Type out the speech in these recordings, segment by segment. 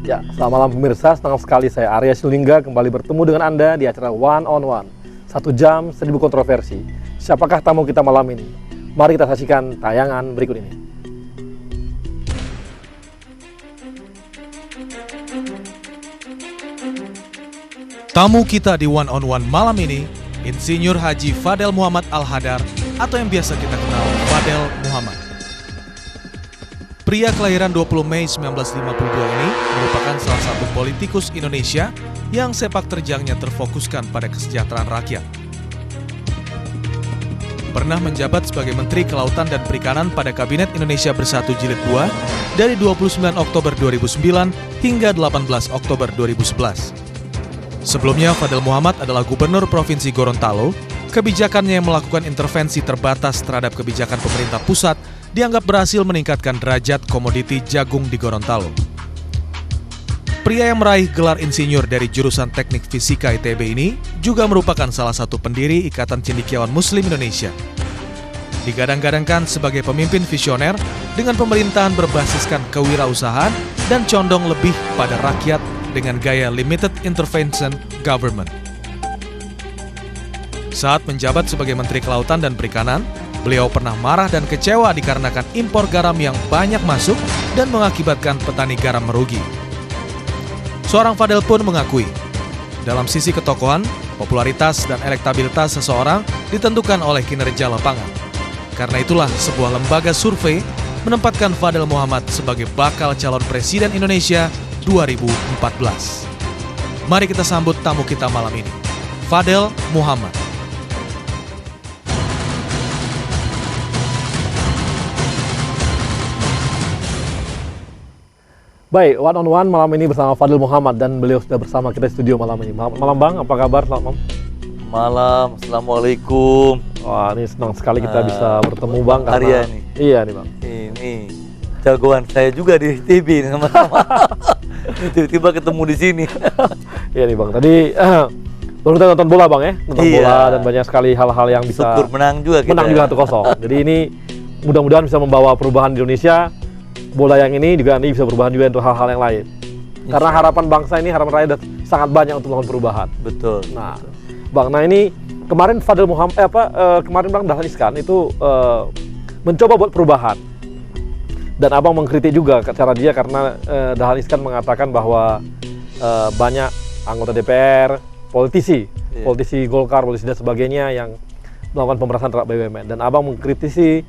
Ya, selamat malam pemirsa. Senang sekali saya Arya Sinulinga kembali bertemu dengan Anda di acara One on One. 1 jam 1000 kontroversi. Siapakah tamu kita malam ini? Mari kita saksikan tayangan berikut ini. Tamu kita di One on One malam ini, Insinyur Haji Fadel Muhammad Al-Hadar atau yang biasa kita kenal Fadel Muhammad. Pria kelahiran 20 Mei 1952 ini merupakan salah satu politikus Indonesia yang sepak terjangnya terfokuskan pada kesejahteraan rakyat. Pernah menjabat sebagai Menteri Kelautan dan Perikanan pada Kabinet Indonesia Bersatu Jilid 2 dari 29 Oktober 2009 hingga 18 Oktober 2011. Sebelumnya, Fadel Muhammad adalah Gubernur Provinsi Gorontalo. Kebijakannya yang melakukan intervensi terbatas terhadap kebijakan pemerintah pusat dianggap berhasil meningkatkan derajat komoditi jagung di Gorontalo. Pria yang meraih gelar insinyur dari jurusan Teknik Fisika ITB ini juga merupakan salah satu pendiri Ikatan Cendekiawan Muslim Indonesia. Digadang-gadangkan sebagai pemimpin visioner dengan pemerintahan berbasiskan kewirausahaan dan condong lebih pada rakyat dengan gaya limited intervention government. Saat menjabat sebagai Menteri Kelautan dan Perikanan, beliau pernah marah dan kecewa dikarenakan impor garam yang banyak masuk dan mengakibatkan petani garam merugi. Seorang Fadel pun mengakui, dalam sisi ketokohan, popularitas dan elektabilitas seseorang ditentukan oleh kinerja lapangan. Karena itulah sebuah lembaga survei menempatkan Fadel Muhammad sebagai bakal calon presiden Indonesia 2014. Mari kita sambut tamu kita malam ini, Fadel Muhammad. Baik, One on One malam ini bersama Fadel Muhammad dan beliau sudah bersama kita di studio malam ini. Malam Bang, apa kabar? Selamat malam. Malam, Assalamualaikum. Wah, ini senang sekali kita bisa bertemu Bang. Arya nih. Iya nih Bang. Ini jagoan saya juga di TV sama-sama. Tiba-tiba ketemu di sini. Iya nih Bang. Tadi baru kita nonton bola Bang ya, nonton bola dan banyak sekali hal-hal yang bisa. Syukur menang juga kita. Menang juga 1-0. Jadi ini mudah-mudahan bisa membawa perubahan di Indonesia. Bola yang ini juga nanti bisa perubahan juga untuk hal-hal yang lain. Karena harapan bangsa ini, harapan rakyat sangat banyak untuk melakukan perubahan. Betul. Nah, Bang, nah ini kemarin Fadel Muhammad kemarin Bang Dahlan Iskan itu mencoba buat perubahan. Dan Abang mengkritik juga cara dia karena Dahlan Iskan mengatakan bahwa banyak anggota DPR, politisi Golkar, politisi dan sebagainya yang melakukan pemerasan terhadap BUMN. Dan Abang mengkritisi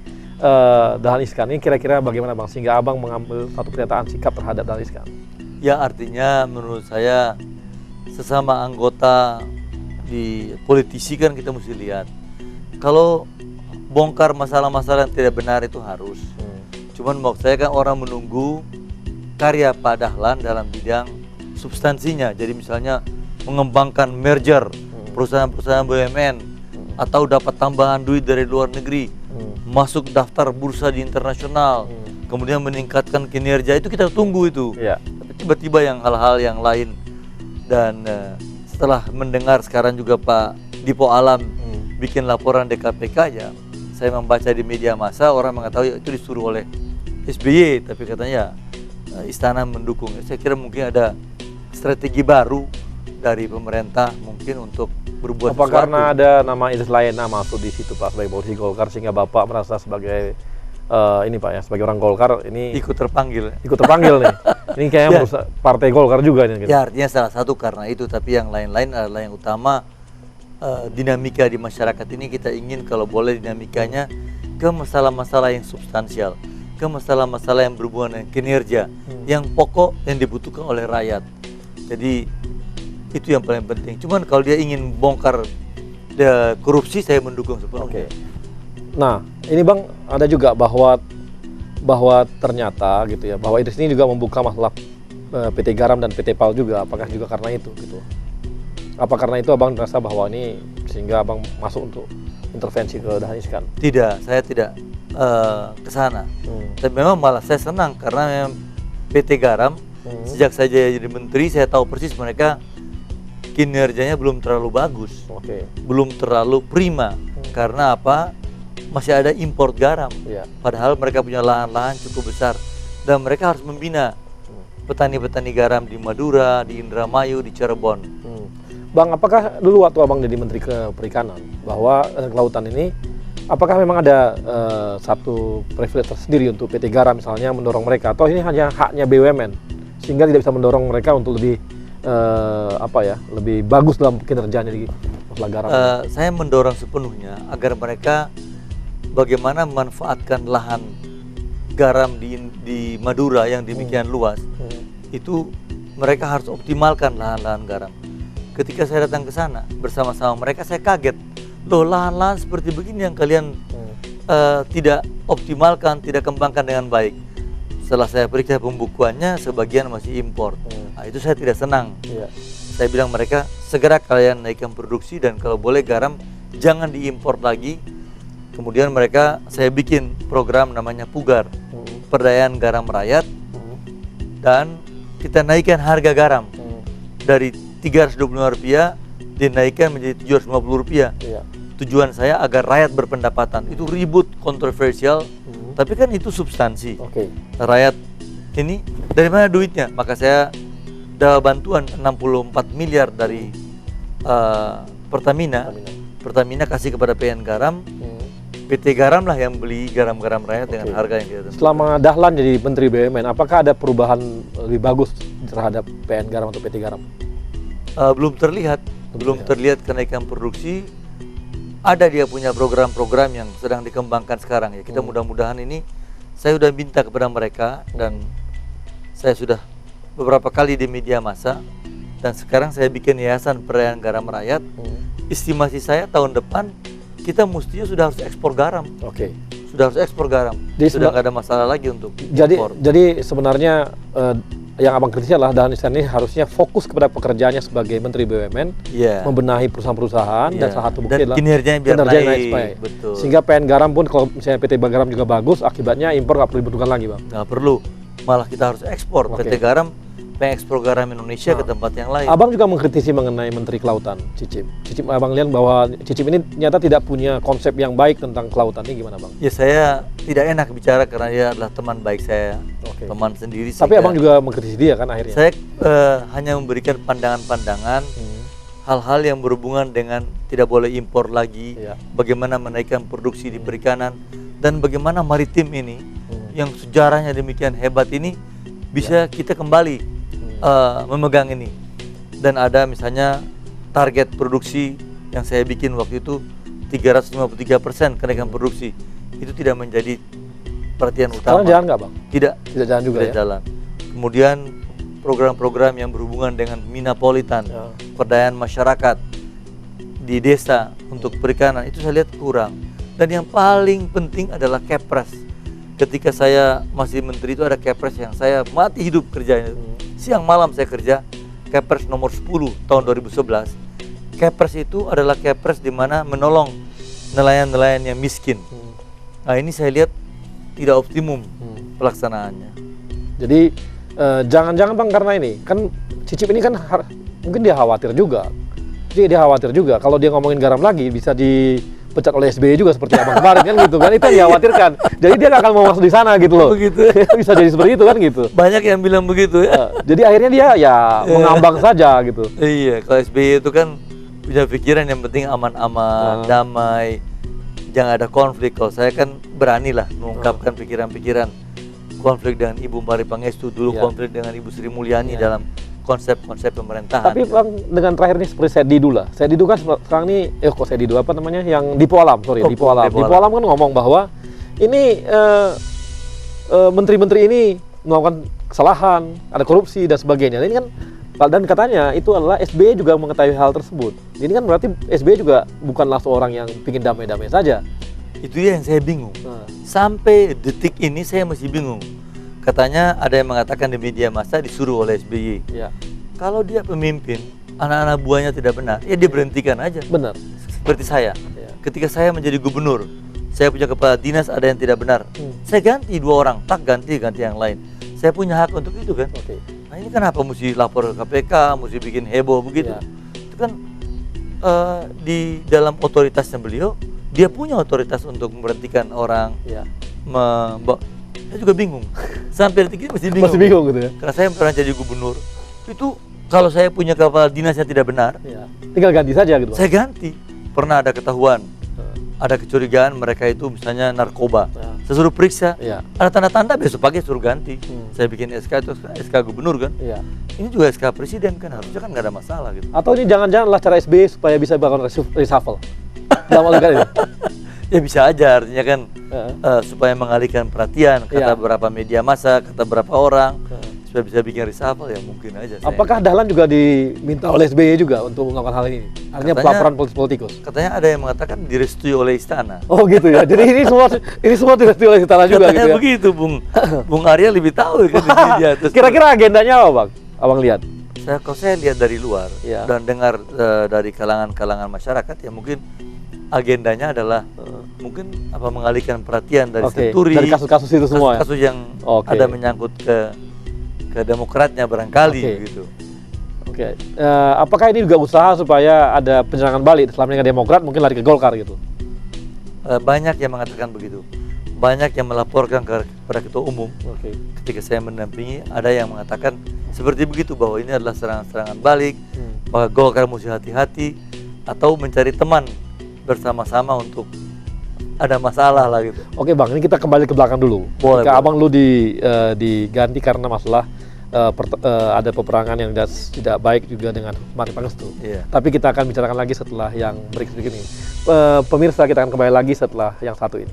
Dahlan Iskan ini kira-kira bagaimana Bang sehingga Abang mengambil satu pernyataan sikap terhadap Dahlan Iskan? Ya, artinya menurut saya sesama anggota di politisi kan kita mesti lihat. Kalau bongkar masalah-masalah yang tidak benar itu harus. Cuman maksud saya kan orang menunggu karya Pak Dahlan dalam bidang substansinya. Jadi misalnya mengembangkan merger perusahaan-perusahaan BUMN atau dapat tambahan duit dari luar negeri. Masuk daftar bursa di internasional, kemudian meningkatkan kinerja, itu kita tunggu itu. Tapi tiba-tiba yang hal-hal yang lain. Dan setelah mendengar sekarang juga Pak Dipo Alam bikin laporan DKPK, ya saya membaca di media massa orang mengetahui itu disuruh oleh SBY, tapi katanya istana mendukung. Saya kira mungkin ada strategi baru dari pemerintah mungkin untuk berbuat apa sesuatu. karena ada nama Idris Laena masuk di situ Pak sebagai politisi Golkar sehingga Bapak merasa sebagai ini Pak ya sebagai orang Golkar ini ikut terpanggil nih. Ini kayaknya merusak partai Golkar juga nih gitu. Ya, artinya salah satu karena itu, tapi yang lain-lain adalah yang utama dinamika di masyarakat ini kita ingin kalau boleh dinamikanya ke masalah-masalah yang substansial, ke masalah-masalah yang berhubungan dengan kinerja, yang pokok yang dibutuhkan oleh rakyat. Jadi itu yang paling penting. Cuman kalau dia ingin bongkar korupsi, saya mendukung sepenuhnya. Nah, ini Bang ada juga bahwa ternyata gitu ya, bahwa Idris ini juga membuka masalah PT Garam dan PT PAL juga. Apakah juga karena itu gitu? Apa karena itu Abang merasa bahwa ini sehingga Abang masuk untuk intervensi ke Dahlan Iskan? Tidak, saya tidak ke sana. Tapi memang malah saya senang karena memang PT Garam sejak saya jadi menteri saya tahu persis mereka kinerjanya belum terlalu bagus, belum terlalu prima. Karena apa? Masih ada impor garam. Padahal mereka punya lahan-lahan cukup besar dan mereka harus membina petani-petani garam di Madura, di Indramayu, di Cirebon. Bang, apakah dulu waktu Abang jadi Menteri Perikanan bahwa kelautan ini, apakah memang ada satu privilege tersendiri untuk PT Garam misalnya mendorong mereka, atau ini hanya haknya BUMN sehingga tidak bisa mendorong mereka untuk lebih lebih bagus dalam kinerjanya di masalah garam? Saya mendorong sepenuhnya agar mereka bagaimana memanfaatkan lahan garam di Madura yang demikian luas. Itu mereka harus optimalkan lahan-lahan garam. Ketika saya datang ke sana bersama-sama mereka, saya kaget. Loh, lahan-lahan seperti begini yang kalian tidak optimalkan, tidak kembangkan dengan baik. Setelah saya periksa pembukuannya, sebagian masih impor. Nah, itu saya tidak senang. Saya bilang mereka, segera kalian naikkan produksi dan kalau boleh garam jangan diimpor lagi. Kemudian mereka, saya bikin program namanya Pugar, Perdayaan Garam Rakyat, dan kita naikkan harga garam dari Rp325 dinaikkan menjadi Rp750. Tujuan saya agar rakyat berpendapatan. Itu ribut, kontroversial, tapi kan itu substansi. Rakyat ini dari mana duitnya? Maka saya dapat bantuan 64 miliar dari Pertamina. Pertamina kasih kepada PN Garam. PT Garam lah yang beli garam-garam rakyat dengan harga yang dia tentukan. Selama Dahlan jadi Menteri BUMN, apakah ada perubahan lebih bagus terhadap PN Garam atau PT Garam? Belum terlihat kenaikan produksi. Ada dia punya program-program yang sedang dikembangkan sekarang ya. Kita mudah-mudahan ini, saya sudah minta kepada mereka dan saya sudah beberapa kali di media massa, dan sekarang saya bikin Yayasan Perdayaan Garam Rakyat. Estimasi saya tahun depan kita mestinya sudah harus ekspor garam. Sudah harus ekspor garam. Jadi sudah nggak ada masalah lagi untuk ekspor. Jadi sebenarnya yang Abang kritisi adalah Dahlan Iskan ini harusnya fokus kepada pekerjaannya sebagai Menteri BUMN, membenahi perusahaan-perusahaan, dan salah satu bukti adalah kinerjanya biar naik. Betul. Sehingga PN Garam pun kalau misalnya PT Garam juga bagus, akibatnya impor nggak perlu dibutuhkan lagi, Bang. Nggak perlu, malah kita harus ekspor. PT Garam pengekspor garam Indonesia ke tempat yang lain. Abang juga mengkritisi mengenai Menteri Kelautan, Cicip. Abang lihat bahwa Cicip ini ternyata tidak punya konsep yang baik tentang kelautan. Ini gimana, Bang? Ya, saya tidak enak bicara karena dia adalah teman baik saya, teman sendiri. Tapi Abang juga mengkritisi dia kan akhirnya? Saya hanya memberikan pandangan-pandangan, hal-hal yang berhubungan dengan tidak boleh impor lagi, bagaimana menaikkan produksi di perikanan, dan bagaimana maritim ini, yang sejarahnya demikian hebat ini, bisa kita kembali memegang ini. Dan ada misalnya target produksi yang saya bikin waktu itu 353% kenaikan produksi. Itu tidak menjadi perhatian utama. Sekarang jalan nggak, Bang? Tidak jalan juga tidak jalan. Kemudian program-program yang berhubungan dengan Minapolitan, perdayaan masyarakat di desa untuk perikanan, itu saya lihat kurang. Dan yang paling penting adalah Kepres. Ketika saya masih menteri itu ada Kepres yang saya mati hidup kerjanya. Siang malam saya kerja. Kepres nomor 10 tahun 2011. Kepres itu adalah Kepres di mana menolong nelayan-nelayan yang miskin. Nah, ini saya lihat tidak optimum pelaksanaannya. Jadi jangan-jangan, Bang, karena ini kan Cicip ini kan mungkin dia khawatir juga. Jadi dia khawatir juga kalau dia ngomongin garam lagi bisa dipecat oleh SBY juga seperti Abang kemarin kan gitu kan. Itu yang dikhawatirkan. Jadi dia nggak akan mau masuk di sana gitu loh. Begitu. Bisa jadi seperti itu kan gitu. Banyak yang bilang begitu ya. Jadi akhirnya dia ya mengambang saja gitu. Iya, kalau SBY itu kan punya pikiran yang penting aman-aman, damai, jangan ada konflik. Kalau saya kan beranilah mengungkapkan pikiran-pikiran konflik dengan Ibu Mari Pangestu, dulu konflik dengan Ibu Sri Mulyani dalam konsep-konsep pemerintahan. Tapi Bang, dengan terakhir nih seperti Said Didu lah. Said Didu kan sekarang ini, kok Said Didu apa namanya? Yang Dipo Alam, Dipo Alam. Dipo Alam kan ngomong bahwa ini menteri-menteri ini melakukan kesalahan, ada korupsi dan sebagainya. Ini kan, dan katanya itu adalah SBY juga mengetahui hal tersebut. Ini kan berarti SBY juga bukanlah seorang yang ingin damai-damai saja. Itu yang saya bingung. Sampai detik ini saya masih bingung. Katanya ada yang mengatakan di media massa disuruh oleh SBY. Kalau dia pemimpin, anak-anak buahnya tidak benar, ya dia berhentikan aja. Benar. Seperti saya. Ketika saya menjadi gubernur, saya punya kepala dinas ada yang tidak benar. Saya ganti 2 orang, tak ganti yang lain. Saya punya hak untuk itu kan. Nah, ini kenapa mesti lapor ke KPK, mesti bikin heboh begitu? Itu kan di dalam otoritasnya beliau, dia punya otoritas untuk memberhentikan orang. Saya juga bingung. Sampai detik ini masih bingung. Masih bingung gitu ya. Karena saya pernah jadi gubernur, itu kalau saya punya kepala dinas yang tidak benar, Iya. Tinggal ganti saja gitu, Bang. saya ganti. Pernah ada ketahuan, ada kecurigaan mereka itu misalnya narkoba. Saya suruh periksa, Iya. ada tanda-tanda, besok pagi suruh ganti. Hmm. Saya bikin SK itu SK gubernur kan. Iya. Ini juga SK presiden kan, harusnya kan nggak ada masalah gitu. Atau ini jangan-janganlah cara SBY supaya bisa bangun reshuffle. Dalam waktu kali ini. Ya bisa aja, artinya kan Heeh. supaya mengalihkan perhatian, kata Iya. beberapa media massa, kata beberapa orang, supaya bisa bikin reshuffle, ya mungkin aja. Apakah Dahlan juga diminta oleh SBY juga untuk melakukan hal ini? Artinya Katanya- pelaporan politikus. Katanya ada yang mengatakan direstui oleh istana. Oh gitu ya. Jadi ini semua direstui oleh istana juga Katanya gitu ya. begitu, Bung Arya lebih tahu kan di media. Terus Kira-kira agendanya apa, Bang? Abang lihat. kalau saya lihat dari luar Iya. dan dengar dari kalangan masyarakat, ya mungkin agendanya adalah mungkin mengalihkan perhatian dari Oke, Senturi, dari kasus-kasus itu semua ya? kasus yang Oke. ada menyangkut ke Demokratnya barangkali Oke. gitu. Oke. Apakah ini juga usaha supaya ada penyerangan balik selama ini ke Demokrat mungkin lari ke Golkar gitu? Banyak yang mengatakan begitu, banyak yang melaporkan kepada ketua umum. Oke. Ketika saya mendampingi, ada yang mengatakan seperti begitu, bahwa ini adalah serangan-serangan balik, maka Golkar mesti hati-hati atau mencari teman bersama-sama untuk ada masalah lah gitu. Oke Bang, ini kita kembali ke belakang dulu. Boleh, Ketika boleh. Abang lu diganti karena masalah ada peperangan yang tidak baik juga dengan Mari Pangestu. Iya. Tapi kita akan bicarakan lagi setelah yang berikut ini. Pemirsa, kita akan kembali lagi setelah yang satu ini.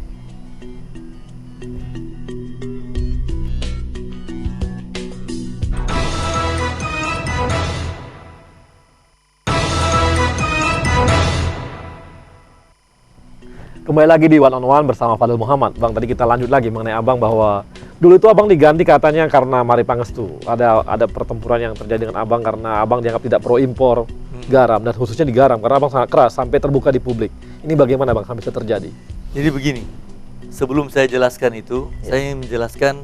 Kembali lagi di One on One bersama Fadil Muhammad. Bang, tadi kita lanjut lagi mengenai Abang bahwa dulu itu Abang diganti katanya karena Mari Pangestu. Ada pertempuran yang terjadi dengan Abang karena Abang dianggap tidak pro impor garam, dan khususnya di garam karena Abang sangat keras sampai terbuka di publik. Ini bagaimana Bang sampai bisa terjadi? Jadi begini, sebelum saya jelaskan itu, saya ingin menjelaskan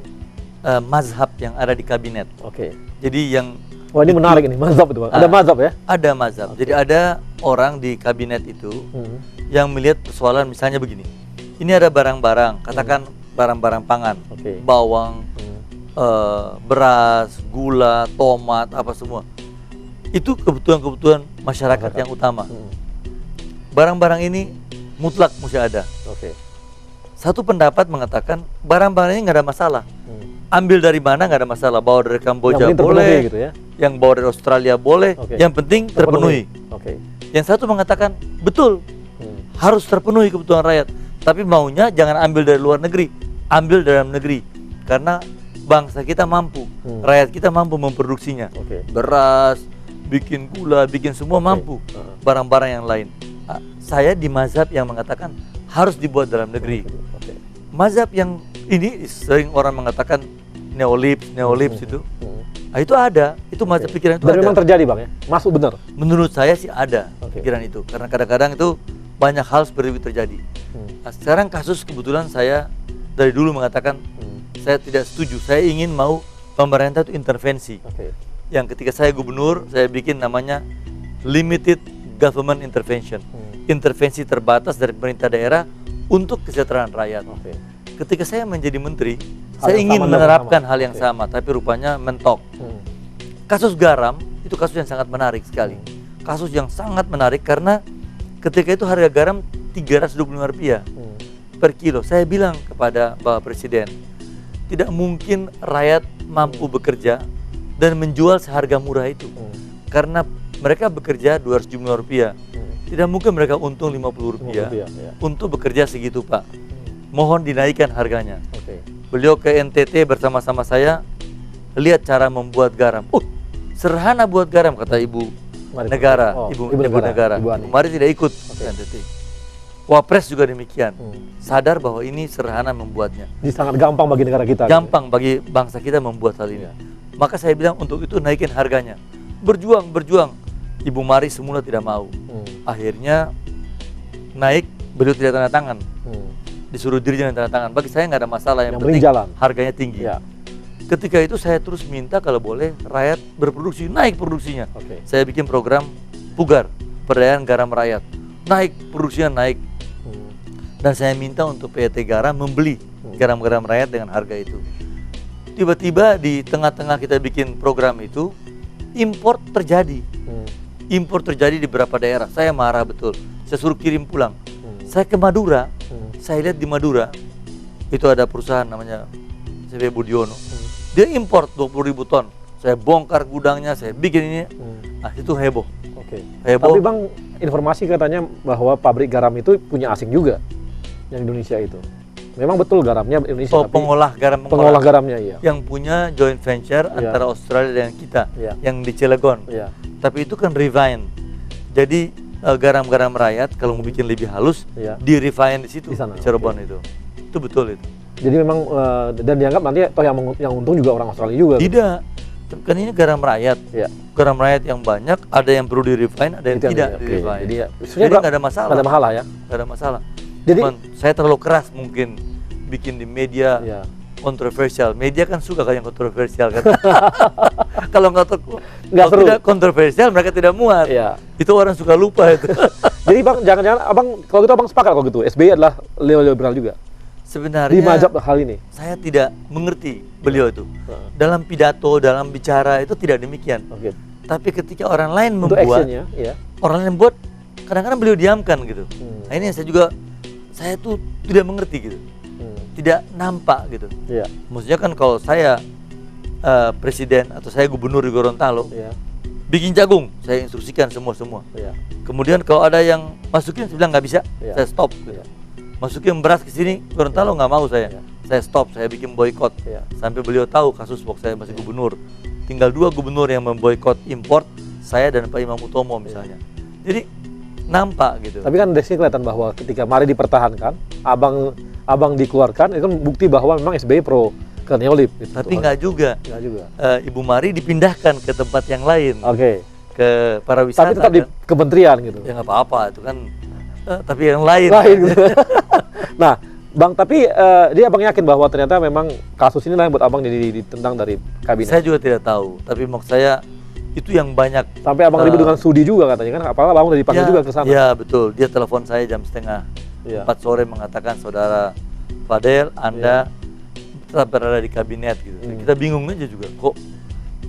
mazhab yang ada di kabinet. Oke. Jadi yang Wah, ini menarik ini, mazhab itu Bang. Ada mazhab ya? ada mazhab. Jadi ada orang di kabinet itu yang melihat persoalan misalnya begini. Ini ada barang-barang, katakan barang-barang pangan, Oke. bawang, beras, gula, tomat, apa semua. Itu kebutuhan-kebutuhan masyarakat yang utama. Barang-barang ini mutlak mesti ada. Oke. Satu pendapat mengatakan barang-barang ini nggak ada masalah. Ambil dari mana nggak ada masalah. Bawa dari Kamboja Yang penting terpenuhi boleh, gitu ya? yang bawa dari Australia boleh. Oke. Yang penting terpenuhi. Oke. Yang satu mengatakan betul, harus terpenuhi kebutuhan rakyat. Tapi maunya jangan ambil dari luar negeri, ambil dari dalam negeri. Karena bangsa kita mampu, rakyat kita mampu memproduksinya. Oke. Beras, bikin gula, bikin semua mampu. Barang-barang yang lain. Saya di mazhab yang mengatakan harus dibuat dalam negeri. Oke. Mazhab yang ini sering orang mengatakan neolips itu. Itu ada, itu mazhab pikiran itu Dan ada. memang terjadi Bang ya? Masuk benar? Menurut saya sih ada Oke. pikiran itu, karena kadang-kadang itu banyak hal seperti itu terjadi. Nah, sekarang kasus kebetulan saya dari dulu mengatakan saya tidak setuju. Saya ingin mau pemerintah itu intervensi. Oke. Yang ketika saya gubernur, saya bikin namanya limited government intervention, intervensi terbatas dari pemerintah daerah untuk kesejahteraan rakyat. Oke. Ketika saya menjadi menteri, Hal saya yang ingin sama menerapkan sama. hal yang Oke. sama, tapi rupanya mentok. Kasus garam itu kasus yang sangat menarik sekali. Kasus yang sangat menarik karena ketika itu harga garam Rp325 per kilo. Saya bilang kepada Bapak Presiden, tidak mungkin rakyat mampu bekerja dan menjual seharga murah itu. Karena mereka bekerja Rp275. Tidak mungkin mereka untung Rp50 ya. untuk bekerja segitu, Pak. Mohon dinaikkan harganya. Oke. Beliau ke NTT bersama-sama saya, lihat cara membuat garam. Sederhana buat garam, kata Ibu Mari, Negara, oh, Ibu Ibu Negara. Ibu Ani. Kemarin tidak ikut ke NTT. Wapres juga demikian. Sadar bahwa ini sederhana membuatnya. Ini sangat gampang bagi negara kita. Gampang bagi bangsa kita membuat hal ini. Maka saya bilang untuk itu naikin harganya. Berjuang. Ibu Mari semula tidak mau. Akhirnya naik, beliau tidak tanda tangan. Disuruh dirinya yang tanda tangan. Bagi saya nggak ada masalah, yang penting jalan. harganya tinggi. Ya. Ketika itu saya terus minta kalau boleh rakyat berproduksi, naik produksinya. Oke. Saya bikin program Pugar, perdayaan garam rakyat. Naik produksinya, naik. Dan saya minta untuk PT Garam membeli garam-garam rakyat dengan harga itu. tiba-tiba di tengah-tengah kita bikin program itu, import terjadi. Impor terjadi di beberapa daerah. Saya marah betul. Saya suruh kirim pulang. Saya ke Madura. Saya lihat di Madura itu ada perusahaan namanya CB Budiono. Dia import 20.000 ton. Saya bongkar gudangnya, saya bikin ini. Nah, itu heboh. Oke. Heboh. Tapi Bang, informasi katanya bahwa pabrik garam itu punya asing juga yang Indonesia itu. Memang betul garamnya Indonesia. Oh, tapi pengolah garamnya iya. yang punya joint venture antara Australia dan kita, yang di Cilegon. Tapi itu kan refine. Jadi garam-garam rakyat kalau mau bikin lebih halus, di refine di situ, di Cirebon itu. Itu betul itu. Jadi memang dan dianggap nanti toh yang untung juga orang Australia juga. Tidak. Kan ini garam rakyat. Garam rakyat yang banyak, ada yang perlu di refine, ada yang tidak di refine. Jadi nggak ada masalah. Nggak ada masalah ya. Nggak ada masalah. Jadi saya terlalu keras mungkin bikin di media kontroversial. Media kan suka kan yang kontroversial kan. Kalau tidak kontroversial mereka tidak muat. Itu orang suka lupa itu. Jadi Bang, jangan-jangan Abang kalau gitu Abang sepakat kalau gitu SBY adalah liberal juga. Sebenarnya di majap hal ini. Saya tidak mengerti beliau itu. Dalam pidato, dalam bicara itu tidak demikian. Tapi ketika orang lain membuat, orang lain buat, kadang-kadang beliau diamkan gitu. Nah ini saya tuh tidak mengerti gitu. Tidak nampak gitu. Maksudnya kan kalau saya presiden atau saya gubernur di Gorontalo, bikin jagung, saya instruksikan semua. Kemudian kalau ada yang masukin, saya bilang nggak bisa, saya stop. Gitu. Masukin beras ke sini, Gorontalo nggak mau saya stop, saya bikin boykot. Sampai beliau tahu kasus waktu saya masih gubernur. Tinggal 2 gubernur yang memboykot import, saya dan Pak Imam Utomo misalnya. Jadi nampak gitu. Tapi kan dari sini kelihatan bahwa ketika mari dipertahankan, abang dikeluarkan, itu kan bukti bahwa memang SBY pro ke neolib. Gitu. Tapi nggak juga. Ibu Mari dipindahkan ke tempat yang lain. Ke para wisata. Tapi tetap di kementerian gitu. Ya nggak apa-apa, itu kan. Tapi yang lain. Gitu. Nah, Bang, tapi dia Abang yakin bahwa ternyata memang kasus ini lah yang buat Abang ditendang dari kabinet. Saya juga tidak tahu, tapi maksud saya itu yang banyak. Sampai Abang ribut dengan Sudi juga katanya kan, apalagi Abang udah dipanggil juga ke sana. Iya, betul. Dia telepon saya jam 3:30 4 sore mengatakan, "Saudara Fadel, Anda tetap berada di kabinet," gitu. Kita bingung aja juga, kok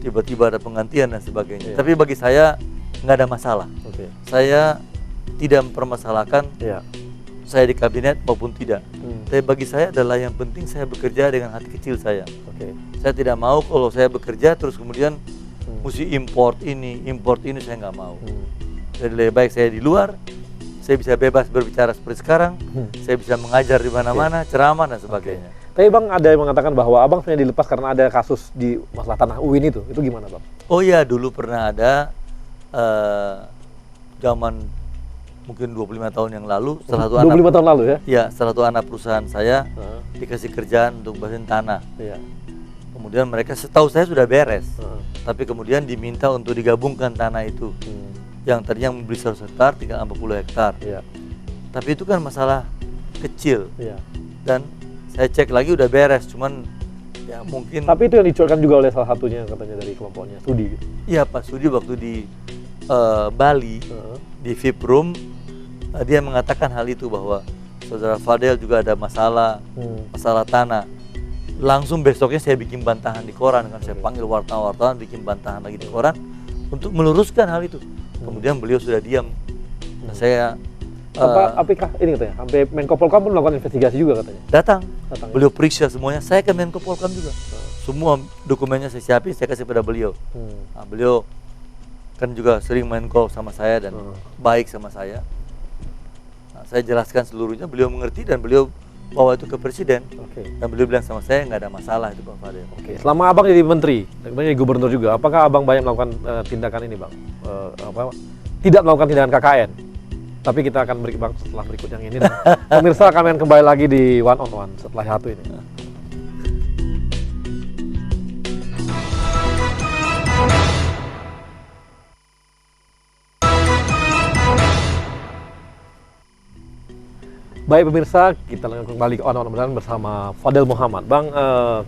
tiba-tiba ada penggantian dan sebagainya. Tapi bagi saya nggak ada masalah. Saya tidak mempermasalahkan saya di kabinet maupun tidak. Tapi bagi saya adalah yang penting saya bekerja dengan hati kecil saya. Saya tidak mau kalau saya bekerja terus kemudian mesti import ini saya nggak mau. Jadi lebih baik saya di luar, saya bisa bebas berbicara seperti sekarang, saya bisa mengajar di mana-mana, ceramah dan sebagainya. Tapi Bang, ada yang mengatakan bahwa Abang sebenarnya dilepas karena ada kasus di masalah tanah UIN itu gimana Bang? Oh iya, dulu pernah ada zaman mungkin 25 tahun yang lalu, salah satu 25 tahun lalu ya? Iya, salah satu anak perusahaan saya dikasih kerjaan untuk bebasin tanah. Kemudian mereka setahu saya sudah beres, tapi kemudian diminta untuk digabungkan tanah itu. Yang tadinya membeli 100 hektar, tinggal 40 hektar. Tapi itu kan masalah kecil. Dan saya cek lagi udah beres, cuman ya mungkin. Tapi itu yang dicuatkan juga oleh salah satunya katanya dari kelompoknya, Sudi. Iya, Pak Sudi waktu di Bali, di VIP Room, dia mengatakan hal itu bahwa Saudara Fadel juga ada masalah tanah. Langsung besoknya saya bikin bantahan di koran, kan saya panggil wartawan bikin bantahan lagi di koran untuk meluruskan hal itu. Kemudian beliau sudah diam. Nah, saya apakah ini katanya sampai Menko Polhukam pun melakukan investigasi juga katanya. Datang. Beliau periksa semuanya. Saya ke Menko Polhukam juga. Semua dokumennya saya siapin, saya kasih pada beliau. Nah, beliau kan juga sering main call sama saya dan baik sama saya. Nah, saya jelaskan seluruhnya, beliau mengerti dan beliau bawa itu ke presiden. Dan beliau bilang sama saya nggak ada masalah itu Bang Fadel. Selama Abang jadi menteri, jadi gubernur juga, apakah Abang banyak melakukan tindakan ini Bang? Tidak melakukan tindakan KKN. Tapi kita akan beri Bang setelah berikut yang ini. Pemirsa, kami akan kembali lagi di One on One setelah satu ini. Baik pemirsa, kita kembali ke One on One bersama Fadel Muhammad. Bang,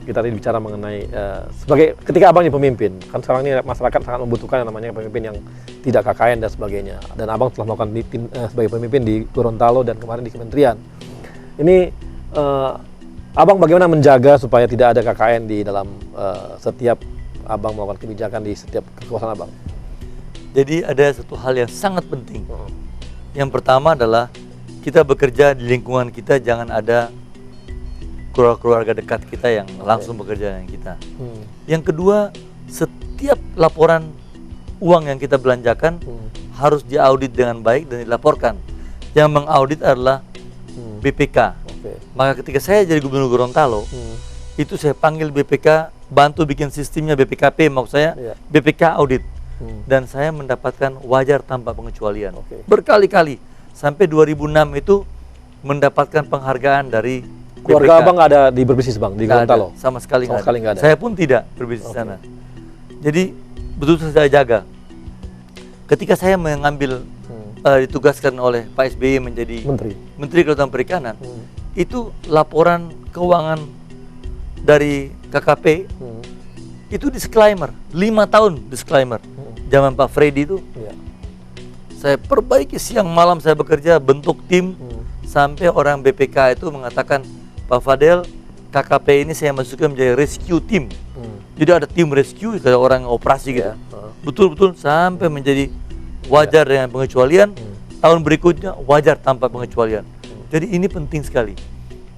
kita tadi bicara mengenai sebagai ketika Abang jadi pemimpin, kan sekarang ini masyarakat sangat membutuhkan yang namanya pemimpin yang tidak KKN dan sebagainya. Dan Abang telah melakukan sebagai pemimpin di Gorontalo dan kemarin di kementerian. Ini Abang bagaimana menjaga supaya tidak ada KKN di dalam setiap Abang melakukan kebijakan di setiap kekuasaan Abang? Jadi ada satu hal yang sangat penting. Yang pertama adalah kita bekerja di lingkungan kita, jangan ada keluarga dekat kita yang langsung bekerja dengan kita. Yang kedua, setiap laporan uang yang kita belanjakan harus diaudit dengan baik dan dilaporkan. Yang mengaudit adalah BPK. Maka ketika saya jadi gubernur Gorontalo, itu saya panggil BPK, bantu bikin sistemnya BPKP, maksud saya BPK audit. Dan saya mendapatkan wajar tanpa pengecualian. Berkali-kali. Sampai 2006 itu mendapatkan penghargaan dari Keluarga BPK. Abang nggak ada di berbisnis Bang, di Gorontalo? Sama sekali nggak ada. ada. Saya pun tidak berbisnis di sana. Jadi betul saya jaga. Ketika saya mengambil ditugaskan oleh Pak SBY menjadi Menteri Kelautan Perikanan, itu laporan keuangan dari KKP itu disclaimer, 5 tahun disclaimer. Zaman Pak Freddy itu, saya perbaiki siang malam saya bekerja, bentuk tim, sampai orang BPK itu mengatakan, Pak Fadel, KKP ini saya masukkan menjadi rescue team. Jadi ada tim rescue, kayak orang operasi gitu. Betul-betul sampai menjadi wajar dengan pengecualian, tahun berikutnya wajar tanpa pengecualian. Jadi ini penting sekali.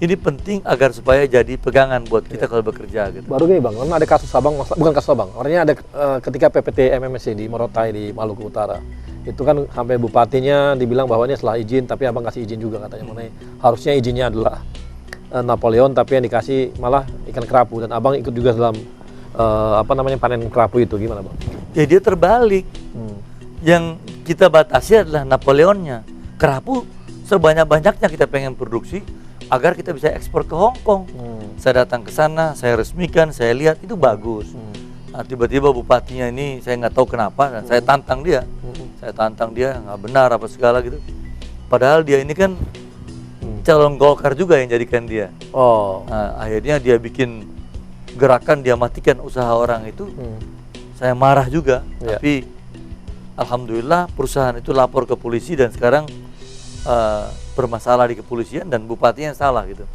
Ini penting agar supaya jadi pegangan buat kita kalau bekerja gitu. Baru gini Bang, karena ada kasus Abang, bukan kasus Abang, artinya ada ketika PPT MMSC di Morotai di Maluku Utara, itu kan sampai bupatinya dibilang bahwa ini setelah izin, tapi Abang kasih izin juga katanya, mengenai harusnya izinnya adalah Napoleon, tapi yang dikasih malah ikan kerapu, dan Abang ikut juga dalam panen kerapu itu, gimana Bang? Ya dia terbalik. Yang kita batasi adalah Napoleonnya. Kerapu sebanyak-banyaknya kita pengen produksi agar kita bisa ekspor ke Hong Kong. Saya datang ke sana, saya resmikan, saya lihat itu bagus. Nah, tiba-tiba bupatinya ini saya nggak tahu kenapa, dan saya tantang dia. Saya tantang dia, nggak benar apa segala gitu. Padahal dia ini kan calon Golkar juga yang jadikan dia. Nah, akhirnya dia bikin gerakan, dia matikan usaha orang itu. Saya marah juga, tapi alhamdulillah perusahaan itu lapor ke polisi dan sekarang bermasalah di kepolisian dan bupatinya salah gitu.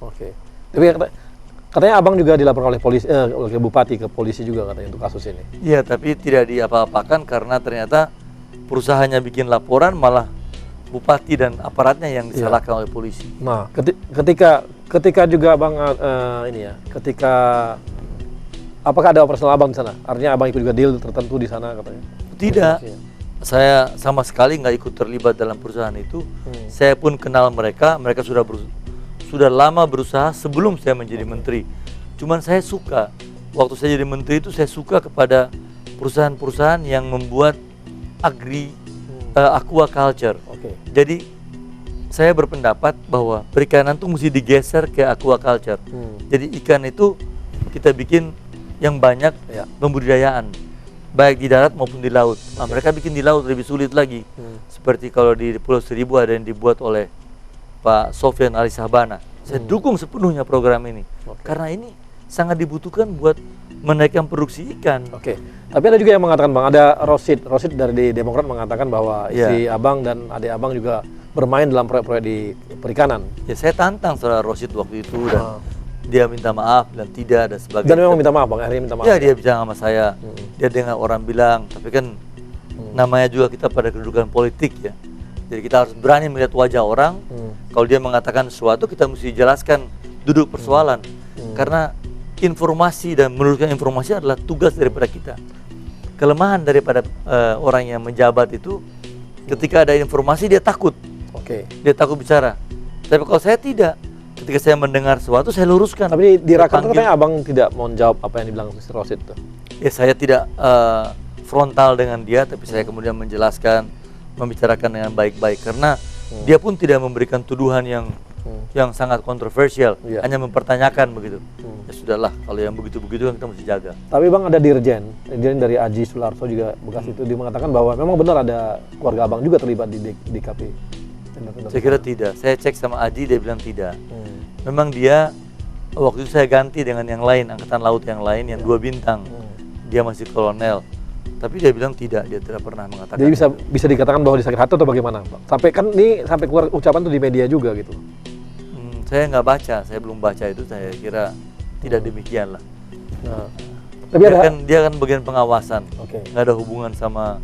Tapi katanya Abang juga dilaporkan oleh polisi, oleh bupati ke polisi juga katanya untuk kasus ini. Iya, tapi tidak diapa-apakan karena ternyata perusahaannya bikin laporan, malah bupati dan aparatnya yang disalahkan oleh polisi. Nah, ketika juga Abang ketika apakah ada operasional Abang di sana? Artinya Abang ikut juga deal tertentu di sana katanya? Tidak. Saya sama sekali nggak ikut terlibat dalam perusahaan itu. Saya pun kenal mereka sudah lama berusaha sebelum saya menjadi menteri. Cuman saya suka, waktu saya jadi menteri itu saya suka kepada perusahaan-perusahaan yang membuat aquaculture. Jadi saya berpendapat bahwa perikanan itu mesti digeser ke aquaculture. Jadi ikan itu kita bikin yang banyak pembudidayaan, baik di darat maupun di laut. Nah, mereka bikin di laut lebih sulit lagi. Seperti kalau di Pulau Seribu ada yang dibuat oleh Pak Sofyan Ali Sabana. Saya dukung sepenuhnya program ini. Karena ini sangat dibutuhkan buat menaikkan produksi ikan. Tapi ada juga yang mengatakan Bang, ada Rosid dari Demokrat mengatakan bahwa si Abang dan adik Abang juga bermain dalam proyek-proyek di perikanan. Ya, saya tantang saudara Rosid waktu itu dan dia minta maaf dan tidak dan sebagainya. Dan memang minta maaf Bang, akhirnya minta maaf. Ya, dia bicara sama saya. Dia dengar orang bilang, tapi kan namanya juga kita pada kedudukan politik ya. Jadi kita harus berani melihat wajah orang. Kalau dia mengatakan sesuatu, kita mesti jelaskan duduk persoalan. Karena informasi dan menurunkan informasi adalah tugas daripada kita. Kelemahan daripada orang yang menjabat itu, ketika ada informasi dia takut. Dia takut bicara. Tapi kalau saya tidak, ketika saya mendengar sesuatu saya luruskan. Tapi di rakan katanya Abang tidak mau jawab apa yang dibilang Mr. Rosid itu. Ya, saya tidak frontal dengan dia, tapi saya kemudian menjelaskan, membicarakan dengan baik-baik karena dia pun tidak memberikan tuduhan yang sangat kontroversial, hanya mempertanyakan begitu. Ya sudahlah, kalau yang begitu-begitu kan kita mesti jaga. Tapi Bang, ada dirjen dari Aji Sularso juga bekas itu, dia mengatakan bahwa memang benar ada keluarga Abang juga terlibat di DKP. Saya kira tidak. Saya cek sama Aji, dia bilang tidak. Memang dia waktu itu saya ganti dengan yang lain, angkatan laut yang lain yang 2 bintang. Dia masih kolonel. Tapi dia bilang tidak, dia tidak pernah mengatakan. Jadi bisa dikatakan bahwa dia sakit hati atau bagaimana, Bang? Sampai kan ini sampai keluar ucapan tuh di media juga gitu. Saya nggak baca, saya belum baca itu, saya kira tidak demikian lah. Nah, tapi ada Dia kan bagian pengawasan, Oke. nggak ada hubungan sama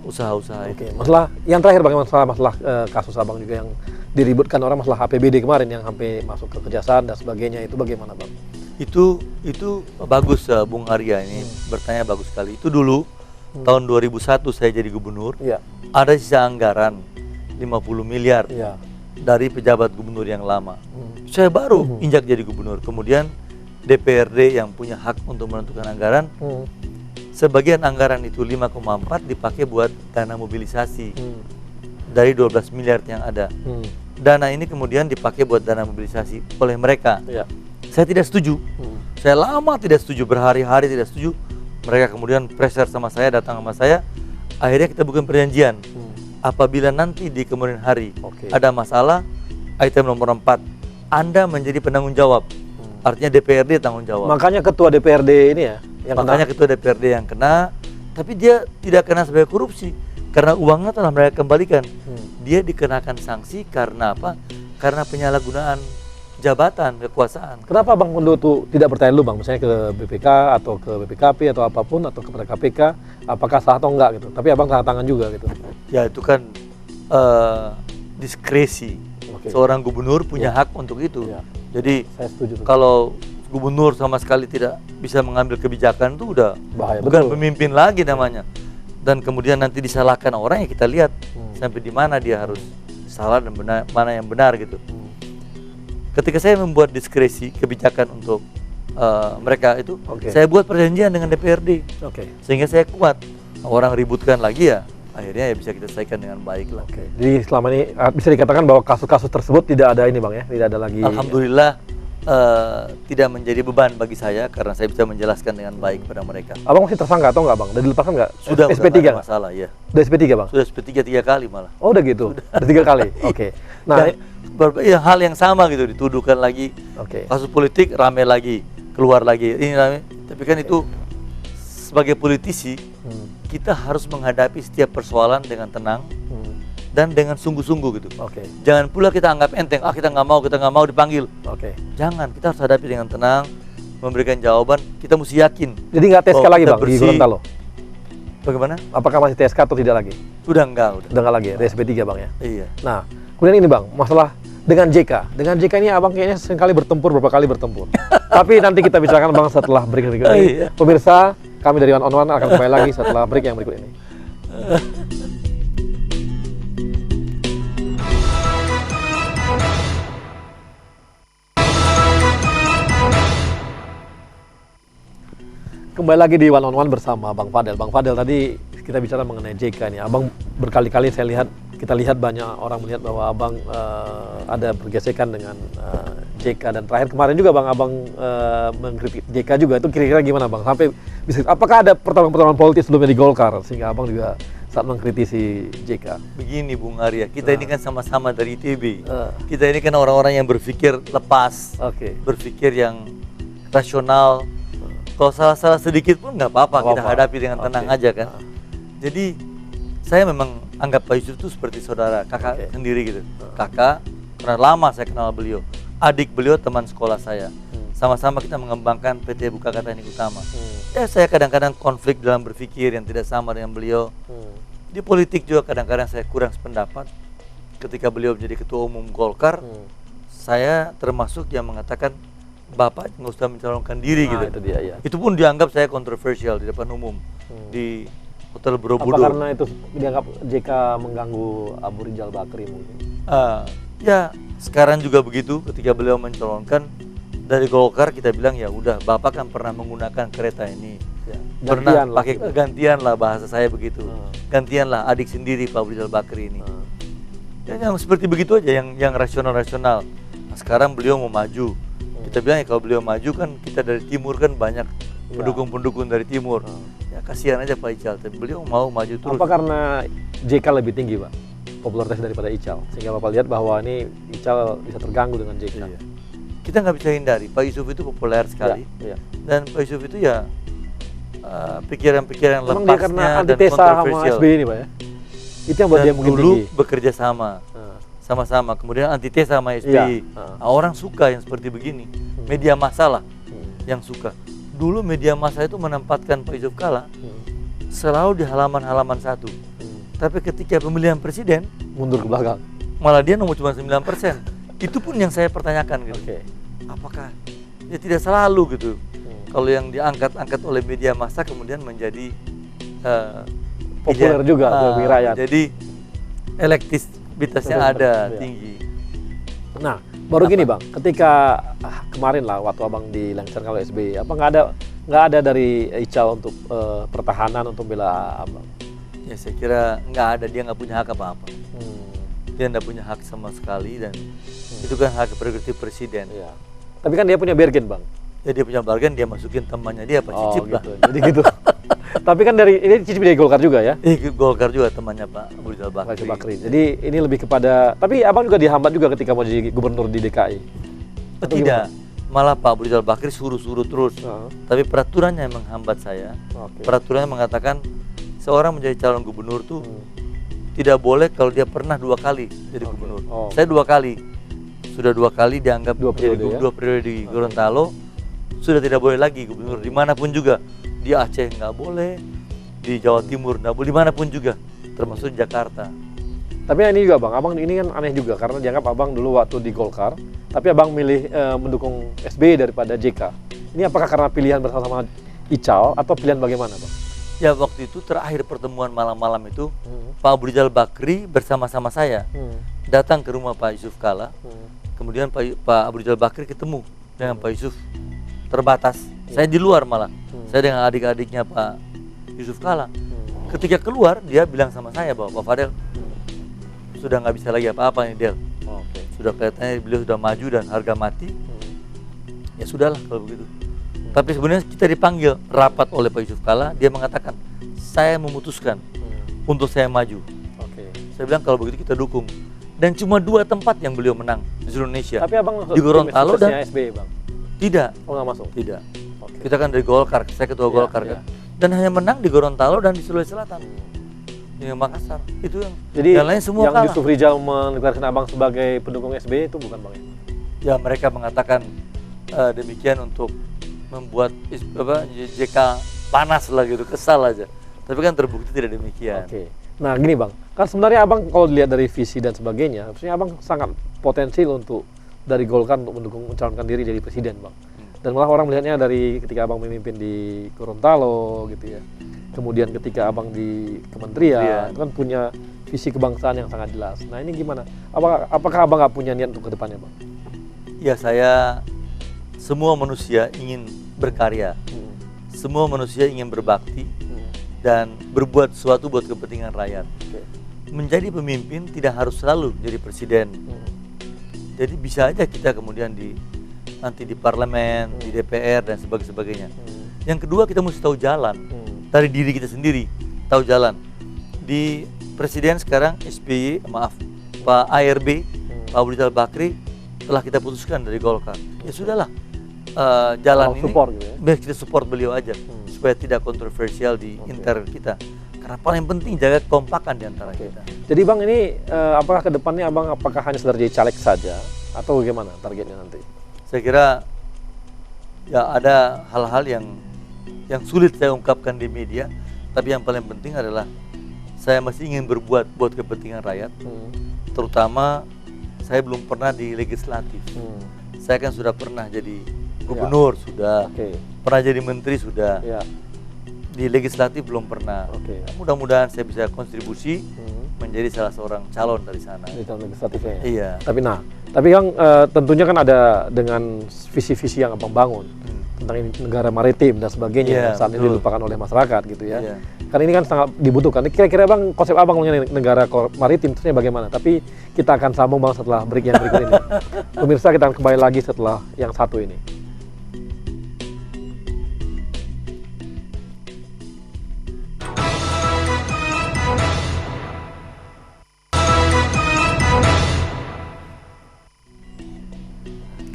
usaha-usaha Oke, itu. masalah yang terakhir bang, masalah kasus abang juga yang diributkan orang, masalah APBD kemarin yang sampai masuk ke kejaksaan dan sebagainya, itu bagaimana bang? Itu bagus, Bung Arya ini bertanya bagus sekali. Itu dulu tahun 2001 saya jadi gubernur, Iya. ada sisa anggaran 50 miliar Iya. dari pejabat gubernur yang lama. Saya baru injak jadi gubernur, kemudian DPRD yang punya hak untuk menentukan anggaran, sebagian anggaran itu 5,4 dipakai buat dana mobilisasi dari 12 miliar yang ada. Dana ini kemudian dipakai buat dana mobilisasi oleh mereka. Iya. Saya tidak setuju. Saya lama tidak setuju, berhari-hari tidak setuju. Mereka kemudian pressure sama saya, datang sama saya. Akhirnya kita bikin perjanjian. Apabila nanti di kemudian hari Oke. ada masalah, item nomor 4, Anda menjadi penanggung jawab. Artinya DPRD tanggung jawab. Makanya ketua DPRD ini ya, yang Makanya ketua DPRD yang kena, tapi dia tidak kena sebagai korupsi karena uangnya telah mereka kembalikan. Dia dikenakan sanksi karena apa? Karena penyalahgunaan jabatan kekuasaan. Kenapa bang Kondo tuh tidak bertanya dulu bang, misalnya ke BPK atau ke BPKP atau apapun atau kepada KPK, apakah salah atau enggak gitu? Tapi abang tanda tangan juga gitu. Ya itu kan diskresi. Oke. Seorang gubernur punya hak untuk itu. Ya. Jadi Saya setuju tuh. kalau gubernur sama sekali tidak bisa mengambil kebijakan itu udah Bahaya, bukan betul. pemimpin lagi namanya. Dan kemudian nanti disalahkan orang, ya kita lihat sampai di mana dia harus salah dan mana yang benar gitu. Ketika saya membuat diskresi kebijakan untuk mereka itu, Oke. saya buat perjanjian dengan DPRD Oke. sehingga saya kuat. Orang ributkan lagi ya, akhirnya ya bisa kita selesaikan dengan baik lah. Oke. Jadi selama ini bisa dikatakan bahwa kasus-kasus tersebut tidak ada ini bang ya, tidak ada lagi. Alhamdulillah tidak menjadi beban bagi saya karena saya bisa menjelaskan dengan baik kepada mereka. Abang masih tersangka atau enggak bang? Udah dilepaskan nggak? Sudah SP3 nggak ada nggak? masalah ya. Udah SP3 bang? Sudah SP3 3 kali malah. Oh udah gitu? Udah 3 kali? Oke. Nah, Ya, hal yang sama gitu, dituduhkan lagi. oke. Kasus politik rame lagi, keluar lagi. Ini rame. Tapi kan itu sebagai politisi kita harus menghadapi setiap persoalan dengan tenang dan dengan sungguh-sungguh gitu. Oke. Jangan pula kita anggap enteng, kita nggak mau dipanggil. Oke. Jangan, kita harus hadapi dengan tenang, memberikan jawaban. Kita mesti yakin. Jadi nggak TSK Oh, lagi kita bang di bersih. Gorontalo? Bagaimana? Apakah masih TSK atau tidak lagi? Udah enggak, udah. Udah nggak lagi ya, ada SP3 bang ya? Iya. Nah, kemudian ini bang, masalah dengan JK. Dengan JK ini abang kayaknya seringkali bertempur, berapa kali bertempur. Tapi nanti kita bicarakan bang setelah break berikut ini. Iya. Pemirsa, kami dari One on One akan kembali lagi setelah break yang berikut ini. Kembali lagi di One on One bersama Bang Fadel. Bang Fadel, tadi kita bicara mengenai JK nih. Abang berkali-kali kita lihat banyak orang melihat bahwa abang ada bergesekan dengan JK, dan terakhir kemarin juga bang abang mengkritik JK juga. Itu kira-kira gimana bang? Sampai bisa, apakah ada pertarungan politis sebelumnya di Golkar sehingga abang juga saat mengkritisi JK? Begini Bung Arya, kita ini kan sama-sama dari ITB. Kita ini kan orang-orang yang berpikir lepas, Oke. berpikir yang rasional. Kalau salah-salah sedikit pun nggak apa-apa, kita hadapi dengan tenang aja kan. Jadi saya memang anggap Pak Yusuf itu seperti saudara, kakak sendiri gitu. Kakak, karena lama saya kenal beliau. Adik beliau teman sekolah saya. Sama-sama kita mengembangkan PT Bukaka Teknik Utama. Ya saya kadang-kadang konflik dalam berpikir yang tidak sama dengan beliau. Di politik juga kadang-kadang saya kurang sependapat. Ketika beliau menjadi ketua umum Golkar, saya termasuk yang mengatakan Bapak nggak usah mencalonkan diri gitu. Itu dia, ya. Itu pun dianggap saya kontroversial di depan umum di Hotel Borobudur. Apa karena itu dianggap JK mengganggu Abu Rizal Bakri mungkin? Ya sekarang juga begitu. Ketika beliau mencalonkan dari Golkar, kita bilang ya udah, Bapak kan pernah menggunakan kereta ini, pernah pakai gantian lah, bahasa saya begitu. Gantian lah adik sendiri Pak Abu Rizal Bakri ini. Ya, yang seperti begitu aja, yang rasional-rasional. Nah, sekarang beliau mau maju. Kita bilang ya kalau beliau maju kan kita dari timur kan banyak pendukung-pendukung dari timur. Ya kasihan aja Pak Ical, tapi beliau mau maju terus. Apa karena JK lebih tinggi Pak popularitas daripada Ical, sehingga Bapak lihat bahwa ini Ical bisa terganggu dengan JK? Iya. Kita nggak bisa hindari, Pak Yusuf itu populer sekali. Dan Pak Yusuf itu ya pikiran-pikiran Emang dia karena lepasnya dan antitesa sama kontroversial. SBY ini Pak ya? Itu yang buat Dan dia mungkin dulu tinggi. bekerja sama. sama-sama. Kemudian antitesa sama SBY. Iya. Nah, orang suka yang seperti begini. Media massa lah yang suka. Dulu media massa itu menempatkan Pak Yusuf Kalla selalu di halaman-halaman 1. Tapi ketika pemilihan presiden, Mundur ke belakang. malah dia nomor cuma 9%. Itu pun yang saya pertanyakan gitu. Oke. Apakah ya tidak selalu gitu. Kalau yang diangkat-angkat oleh media massa kemudian menjadi Populer juga bagi rakyat. Jadi elektabilitasnya ada Iya. tinggi. Nah, baru gini Bang, ketika kemarin lah waktu Abang dilengsarkan oleh SBY, apa nggak ada dari Ical untuk pertahanan untuk bela Abang? Ya saya kira nggak ada, dia nggak punya hak apa-apa. Dia nggak punya hak sama sekali dan itu kan hak prerogatif presiden. Iya. Tapi kan dia punya bargain Bang. Ya dia punya bargain, dia masukin temannya dia Pak Cicip lah. Gitu. Jadi gitu. Tapi kan dari ini Cicip dari Golkar juga ya? Golkar juga temannya Pak Abu Rizal Bakri. Jadi ini lebih kepada, tapi Abang juga dihambat juga ketika mau jadi gubernur di DKI? Atau Tidak, malah Pak Abu Rizal Bakri suruh-suruh terus. gimana? Tapi peraturannya yang menghambat saya. Oke. Peraturannya mengatakan seorang menjadi calon gubernur tuh tidak boleh kalau dia pernah 2 kali jadi gubernur. Oh. Saya 2 kali, sudah 2 kali dianggap Dua jadi periode ya? 2 periode di Gorontalo, sudah tidak boleh lagi gubernur dimanapun juga. Di Aceh nggak boleh, di Jawa Timur nggak boleh, dimanapun juga, termasuk di Jakarta. Tapi ini juga Bang, Abang ini kan aneh juga karena dianggap Abang dulu waktu di Golkar, tapi Abang milih mendukung SBY daripada JK. Ini apakah karena pilihan bersama-sama Ical atau pilihan bagaimana Bang? Ya waktu itu terakhir pertemuan malam-malam itu Pak Abu Rizal Bakri bersama-sama saya datang ke rumah Pak Yusuf Kalla. Kemudian Pak Abu Rizal Bakri ketemu dengan Pak Yusuf terbatas. Saya di luar malah. Saya dengan adik-adiknya Pak Yusuf Kalla. Ketika keluar dia bilang sama saya bahwa Pak Fadel sudah nggak bisa lagi apa-apa nih Del. Oke. Sudah kelihatannya beliau sudah maju dan harga mati. Ya sudahlah kalau begitu. Tapi sebenarnya kita dipanggil rapat oleh Pak Yusuf Kalla, dia mengatakan saya memutuskan untuk saya maju. Oke. Saya bilang kalau begitu kita dukung. Dan cuma 2 tempat yang beliau menang di seluruh Indonesia. Tapi Abang masuk di Gorontalo tim dan SBY Bang? tidak, Oh nggak masuk? tidak. Oke. Kita kan dari Golkar, saya ketua Iya, Golkar iya. kan. Dan hanya menang di Gorontalo dan di Sulawesi Selatan. Di Makassar. Itu yang Jadi yang lain semua yang kalah. Yusuf Rizal mendeklarasikan Abang sebagai pendukung SBY itu bukan Bang ya? Ya mereka mengatakan demikian untuk membuat JK panas lah gitu, kesal aja. Tapi kan terbukti tidak demikian. Oke. Nah gini Bang, kan sebenarnya Abang kalau dilihat dari visi dan sebagainya, maksudnya Abang sangat potensial untuk dari Golkar untuk mendukung mencalonkan diri jadi presiden Bang. Dan malah orang melihatnya dari ketika Abang memimpin di Gorontalo gitu ya. Kemudian ketika Abang di kementerian, itu kan punya visi kebangsaan yang sangat jelas. Nah ini gimana? Apakah Abang nggak punya niat untuk kedepannya Bang? Ya saya, semua manusia ingin berkarya. Semua manusia ingin berbakti dan berbuat sesuatu buat kepentingan rakyat. Oke. Menjadi pemimpin tidak harus selalu jadi presiden. Jadi bisa aja kita kemudian nanti di parlemen, di DPR dan sebagainya. Yang kedua kita mesti tahu jalan dari diri kita sendiri, tahu jalan. Di presiden sekarang Pak ARB, Pak Abu Rizal Bakri telah kita putuskan dari Golkar. Ya sudahlah, jalan Abang ini support gitu ya? biar kita support beliau aja supaya tidak kontroversial di inter kita. Karena paling penting jaga kekompakan di antara kita. Jadi Bang ini apakah kedepannya Abang apakah hanya sekedar jadi caleg saja atau bagaimana targetnya nanti? Saya kira ya ada hal-hal yang sulit saya ungkapkan di media, tapi yang paling penting adalah saya masih ingin berbuat buat kepentingan rakyat. Terutama saya belum pernah di legislatif. Saya kan sudah pernah jadi gubernur, sudah Oke. pernah jadi menteri, sudah Ya. di legislatif belum pernah. Oke. Mudah-mudahan saya bisa kontribusi menjadi salah seorang calon dari sana. Di dalam legislatifnya ya? Iya. Tapi Kang tentunya kan ada dengan visi-visi yang Abang bangun tentang ini negara maritim dan sebagainya Iya, yang saat ini betul. dilupakan oleh masyarakat gitu ya. Iya. Kan ini kan sangat dibutuhkan. Kira-kira Bang konsep Abang mengenai negara maritim itu bagaimana? Tapi kita akan sambung Bang setelah break yang berikut ini. Pemirsa kita akan kembali lagi setelah yang satu ini.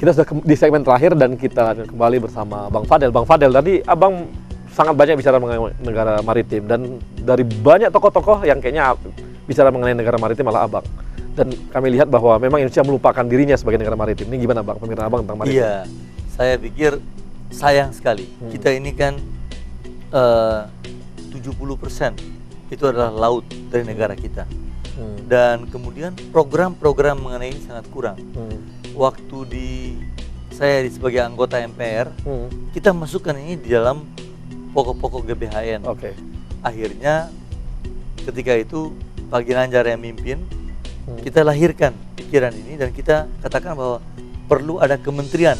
Kita sudah di segmen terakhir dan kita akan kembali bersama Bang Fadel. Bang Fadel, tadi Abang sangat banyak bicara mengenai negara maritim dan dari banyak tokoh-tokoh yang kayaknya bicara mengenai negara maritim malah Abang. Dan kami lihat bahwa memang Indonesia melupakan dirinya sebagai negara maritim. Ini gimana Bang, pemikiran Abang tentang maritim? Iya, saya pikir sayang sekali. Kita ini kan 70% itu adalah laut dari negara kita. Dan kemudian program-program mengenai ini sangat kurang. Waktu saya sebagai anggota MPR, kita masukkan ini di dalam pokok-pokok GBHN. Oke. Akhirnya ketika itu Pak Ginanjar yang mimpin, kita lahirkan pikiran ini dan kita katakan bahwa perlu ada kementerian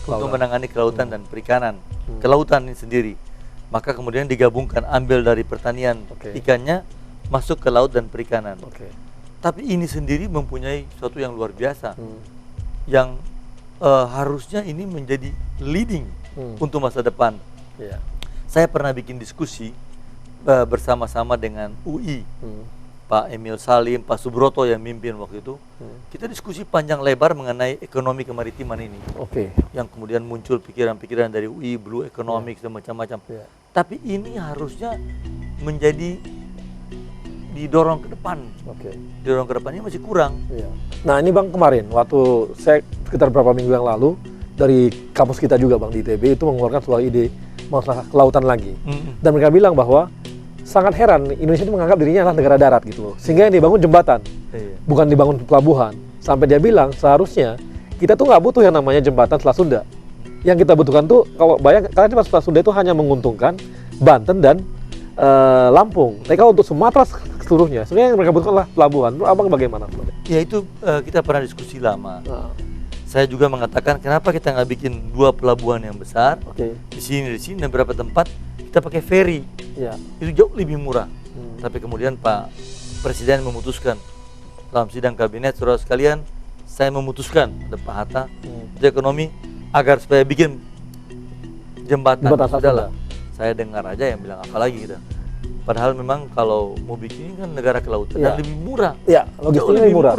untuk menangani kelautan dan perikanan. Kelautan ini sendiri. Maka kemudian digabungkan, ambil dari pertanian ikannya, masuk ke laut dan perikanan. Tapi ini sendiri mempunyai sesuatu yang luar biasa, yang harusnya ini menjadi leading untuk masa depan. Saya pernah bikin diskusi bersama-sama dengan UI, Pak Emil Salim, Pak Subroto yang mimpin waktu itu. Kita diskusi panjang lebar mengenai ekonomi kemaritiman ini. Yang kemudian muncul pikiran-pikiran dari UI, Blue Economics dan macam-macam. Tapi ini harusnya menjadi didorong ke depan. Didorong ke depan, ini masih kurang. Nah ini Bang, kemarin waktu saya sekitar beberapa minggu yang lalu dari kampus kita juga Bang di ITB itu mengeluarkan sebuah ide masalah kelautan lagi. Dan mereka bilang bahwa sangat heran Indonesia itu menganggap dirinya adalah negara darat gitu loh. Sehingga yang dibangun jembatan, bukan dibangun pelabuhan. Sampai dia bilang seharusnya kita tuh nggak butuh yang namanya jembatan Selat Sunda. Yang kita butuhkan tuh, kalau bayang, karena Selat Sunda itu hanya menguntungkan Banten dan Lampung. Tapi kalau untuk Sumatera seluruhnya, sebenarnya yang mereka butuhkan adalah pelabuhan. Menurut Abang bagaimana? Ya itu kita pernah diskusi lama. Saya juga mengatakan kenapa kita nggak bikin 2 pelabuhan yang besar di sini dan beberapa tempat kita pakai ferry. Itu jauh lebih murah. Tapi kemudian Pak Presiden memutuskan dalam sidang kabinet, saudara sekalian, saya memutuskan ada Pak Hatta, Menteri Ekonomi, agar supaya bikin jembatan. Sudahlah. Saya dengar aja yang bilang apalagi kita. Padahal memang kalau mau bikin ini kan negara kelautan dan lebih murah. Logistiknya lebih murah.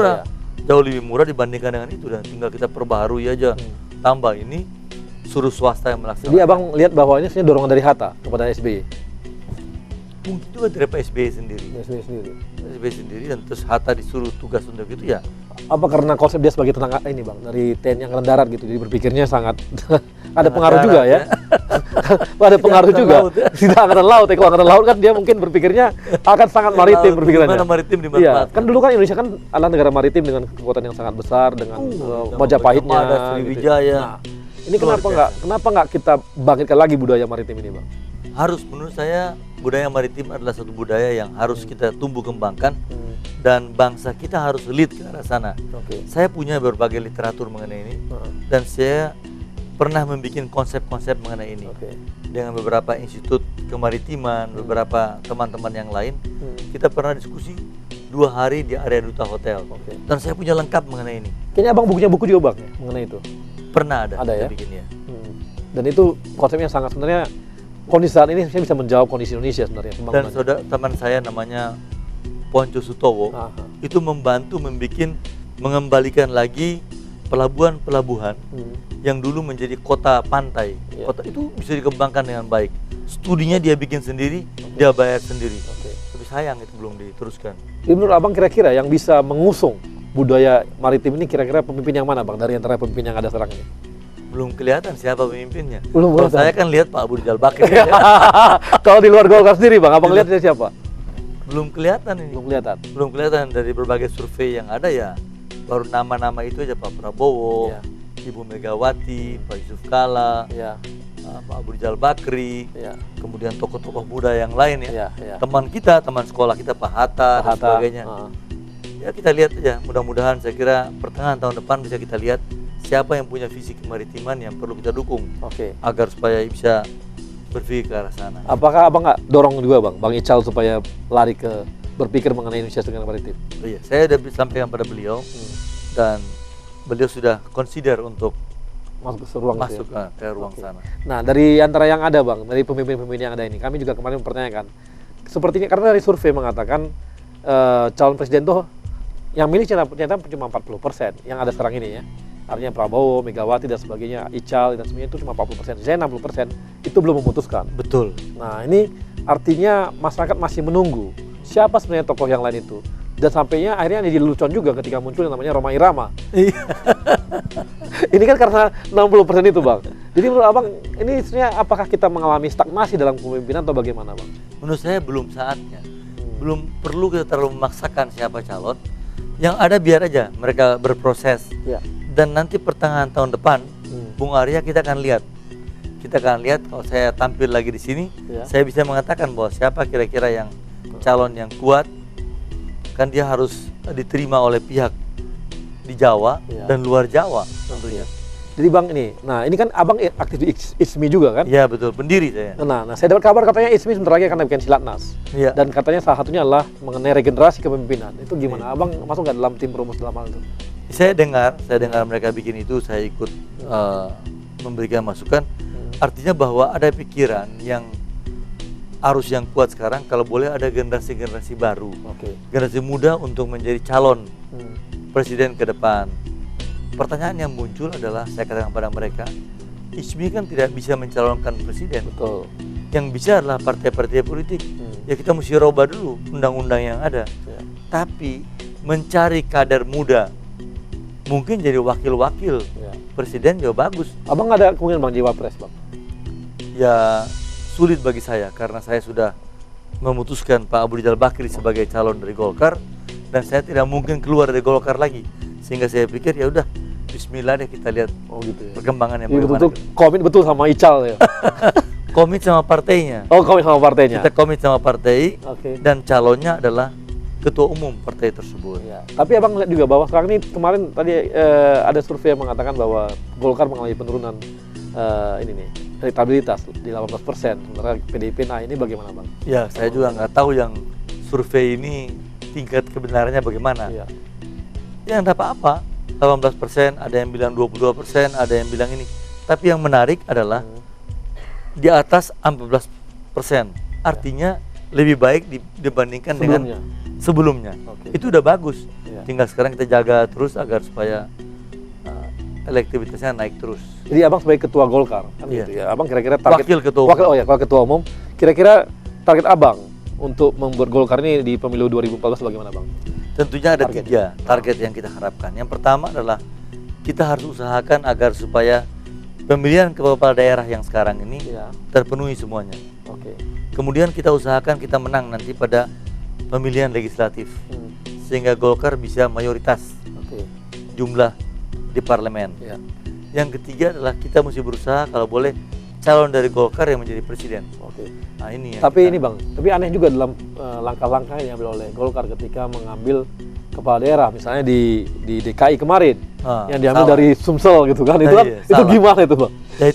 Jauh lebih murah dibandingkan dengan itu, dan tinggal kita perbaharui aja. Tambah ini suruh swasta yang melaksanakan. Jadi Abang lihat bahwa ini sebenarnya dorongan dari Hatta kepada SBY. Mungkin juga dari Pak SBY sendiri. SBY sendiri, dan terus Hatta disuruh tugas untuk itu ya. Apa karena konsep dia sebagai tenaga ini Bang, dari TNI Angkatan Darat gitu, jadi berpikirnya sangat ada pengaruh juga ya. Ada pengaruh juga. Tidak Angkatan Laut, kalau Angkatan Laut kan dia mungkin berpikirnya akan sangat maritim berpikirannya. Gimana maritim dimanfaatkan? Kan dulu kan Indonesia kan adalah negara maritim dengan kekuatan yang sangat besar, dengan Majapahitnya, ada Sriwijaya. Nah, ini kenapa nggak kita bangkitkan lagi budaya maritim ini Bang? Harus, menurut saya budaya maritim adalah satu budaya yang harus kita tumbuh kembangkan, dan bangsa kita harus lead ke arah sana. Saya punya berbagai literatur mengenai ini, dan saya pernah membuat konsep-konsep mengenai ini dengan beberapa institut kemaritiman, beberapa teman-teman yang lain. Kita pernah diskusi 2 hari di area Duta Hotel, dan saya punya lengkap mengenai ini. Kayaknya Abang punya buku juga Bang mengenai itu. Pernah ada ya? bikinnya. Dan itu konsepnya sangat, sebenarnya kondisi saat ini saya bisa menjawab kondisi Indonesia sebenarnya. Dan saudara teman saya namanya Ponco Sutowo itu membantu mengembalikan lagi pelabuhan-pelabuhan yang dulu menjadi kota pantai. Kota itu bisa dikembangkan dengan baik. Studinya dia bikin sendiri, dia bayar sendiri. Tapi sayang itu belum diteruskan. Jadi menurut Abang kira-kira yang bisa mengusung budaya maritim ini kira-kira pemimpin yang mana Bang dari antara pemimpin yang ada sekarang ini? Belum kelihatan siapa pemimpinnya. Kalau saya kan lihat Pak Abu Rizal Bakri. Kalau di luar Golkar sendiri Bang, Abang lihat siapa? Belum kelihatan ini. Belum kelihatan dari berbagai survei yang ada ya. Baru nama-nama itu aja, Pak Prabowo, Ibu Megawati, Pak Yusuf Kala, Pak Abu Rizal Bakri, kemudian tokoh-tokoh muda yang lain ya. Teman kita, teman sekolah kita Pak Hatta dan sebagainya. Ya kita lihat aja, mudah-mudahan saya kira pertengahan tahun depan bisa kita lihat siapa yang punya visi kemaritiman yang perlu kita dukung agar supaya bisa berpikir ke arah sana. Apakah Abang nggak dorong juga Bang Ical supaya lari ke berpikir mengenai Indonesia dengan maritim? Iya, saya sudah sampaikan pada beliau dan beliau sudah consider untuk masuk ke ruang sana. Nah, dari antara yang ada Bang, dari pemimpin-pemimpin yang ada ini, kami juga kemarin mempertanyakan sepertinya, karena dari survei mengatakan calon presiden tuh yang milih ternyata cuma 40% yang ada sekarang ini ya. Artinya Prabowo, Megawati dan sebagainya, Ical dan sebagainya itu cuma 40%. Saya 60% itu belum memutuskan. Betul. Nah ini artinya masyarakat masih menunggu siapa sebenarnya tokoh yang lain itu. Dan sampainya akhirnya jadi lelucon juga ketika muncul yang namanya Rhoma Irama. Iya. Ini kan karena 60% itu Bang. Jadi menurut Abang, ini sebenarnya apakah kita mengalami stagnasi dalam kepemimpinan atau bagaimana Bang? Menurut saya belum saatnya. Belum perlu kita terlalu memaksakan siapa calon. Yang ada biar aja mereka berproses. Ya. Dan nanti pertengahan tahun depan, Bung Arya kita akan lihat. Kita akan lihat kalau saya tampil lagi di sini, Ya. saya bisa mengatakan bahwa siapa kira-kira yang calon yang kuat, kan dia harus diterima oleh pihak di Jawa Ya. dan luar Jawa tentunya. Jadi Bang ini, nah ini kan Abang aktif di ISMI juga kan? Iya betul, pendiri saya. Nah, saya dapat kabar katanya ISMI sebentar lagi akan bikin Silatnas. Iya. Dan katanya salah satunya adalah mengenai regenerasi kepemimpinan. Itu gimana? Abang masuk nggak dalam tim perumus dalam hal itu? Saya dengar mereka bikin itu, saya ikut memberikan masukan. Artinya bahwa ada pikiran yang arus yang kuat sekarang, kalau boleh ada generasi-generasi baru, Oke. generasi muda untuk menjadi calon presiden ke depan. Pertanyaan yang muncul adalah, saya katakan pada mereka, ISMI kan tidak bisa mencalonkan presiden. Betul. Yang bisa adalah partai-partai politik. Ya kita mesti rubah dulu undang-undang yang ada. Ya. Tapi mencari kader muda, mungkin jadi wakil-wakil Ya. presiden juga bagus. Abang nggak ada kemungkinan Bang jadi wapres Bang? Ya sulit bagi saya karena saya sudah memutuskan Pak Abu Rizal Bakri sebagai calon dari Golkar dan saya tidak mungkin keluar dari Golkar lagi, sehingga saya pikir ya udah Bismillah deh kita lihat Oh gitu ya. perkembangan yang Jadi bagaimana. betul-betul komit betul sama Ical ya. Komit sama partainya, Oh, komit sama partainya. kita komit sama partai Oke. dan calonnya adalah ketua umum partai tersebut. Ya. Tapi Abang lihat juga bahwa sekarang ini kemarin tadi ada survei yang mengatakan bahwa Golkar mengalami penurunan ini nih elektabilitas di 18%. Sementara PDIP nah ini bagaimana Bang? Ya saya juga nggak tahu yang survei ini tingkat kebenarannya bagaimana. Iya. Ya enggak apa-apa, 18%, ada yang bilang 22%, ada yang bilang ini. Tapi yang menarik adalah di atas 14%. Artinya lebih baik dibandingkan Sebelumnya. dengan sebelumnya. Oke. Itu udah bagus. Iya. Tinggal sekarang kita jaga terus agar supaya elektabilitasnya naik terus. Jadi Abang sebagai ketua Golkar kan Iya. gitu ya. Abang kira-kira target Wakil ketua umum. Oh ya, kalau ketua umum, kira-kira target Abang untuk membuat Golkar ini di pemilu 2014 bagaimana Bang? Tentunya ada Target. 3 target yang kita harapkan. Yang pertama adalah kita harus usahakan agar supaya pemilihan kepala daerah yang sekarang ini Iya. terpenuhi semuanya. Oke. Kemudian kita usahakan kita menang nanti pada pemilihan legislatif sehingga Golkar bisa mayoritas Oke. jumlah di parlemen. Ya. Yang ketiga adalah kita mesti berusaha kalau boleh calon dari Golkar yang menjadi presiden. Oke. Nah ini yang Tapi kita- ini Bang, tapi aneh juga dalam langkah-langkah yang diambil oleh Golkar ketika mengambil kepala daerah, misalnya di DKI kemarin, yang diambil salah. dari Sumsel gitu kan, itu Nah, kan iya, itu salah. gimana itu Bang? Ya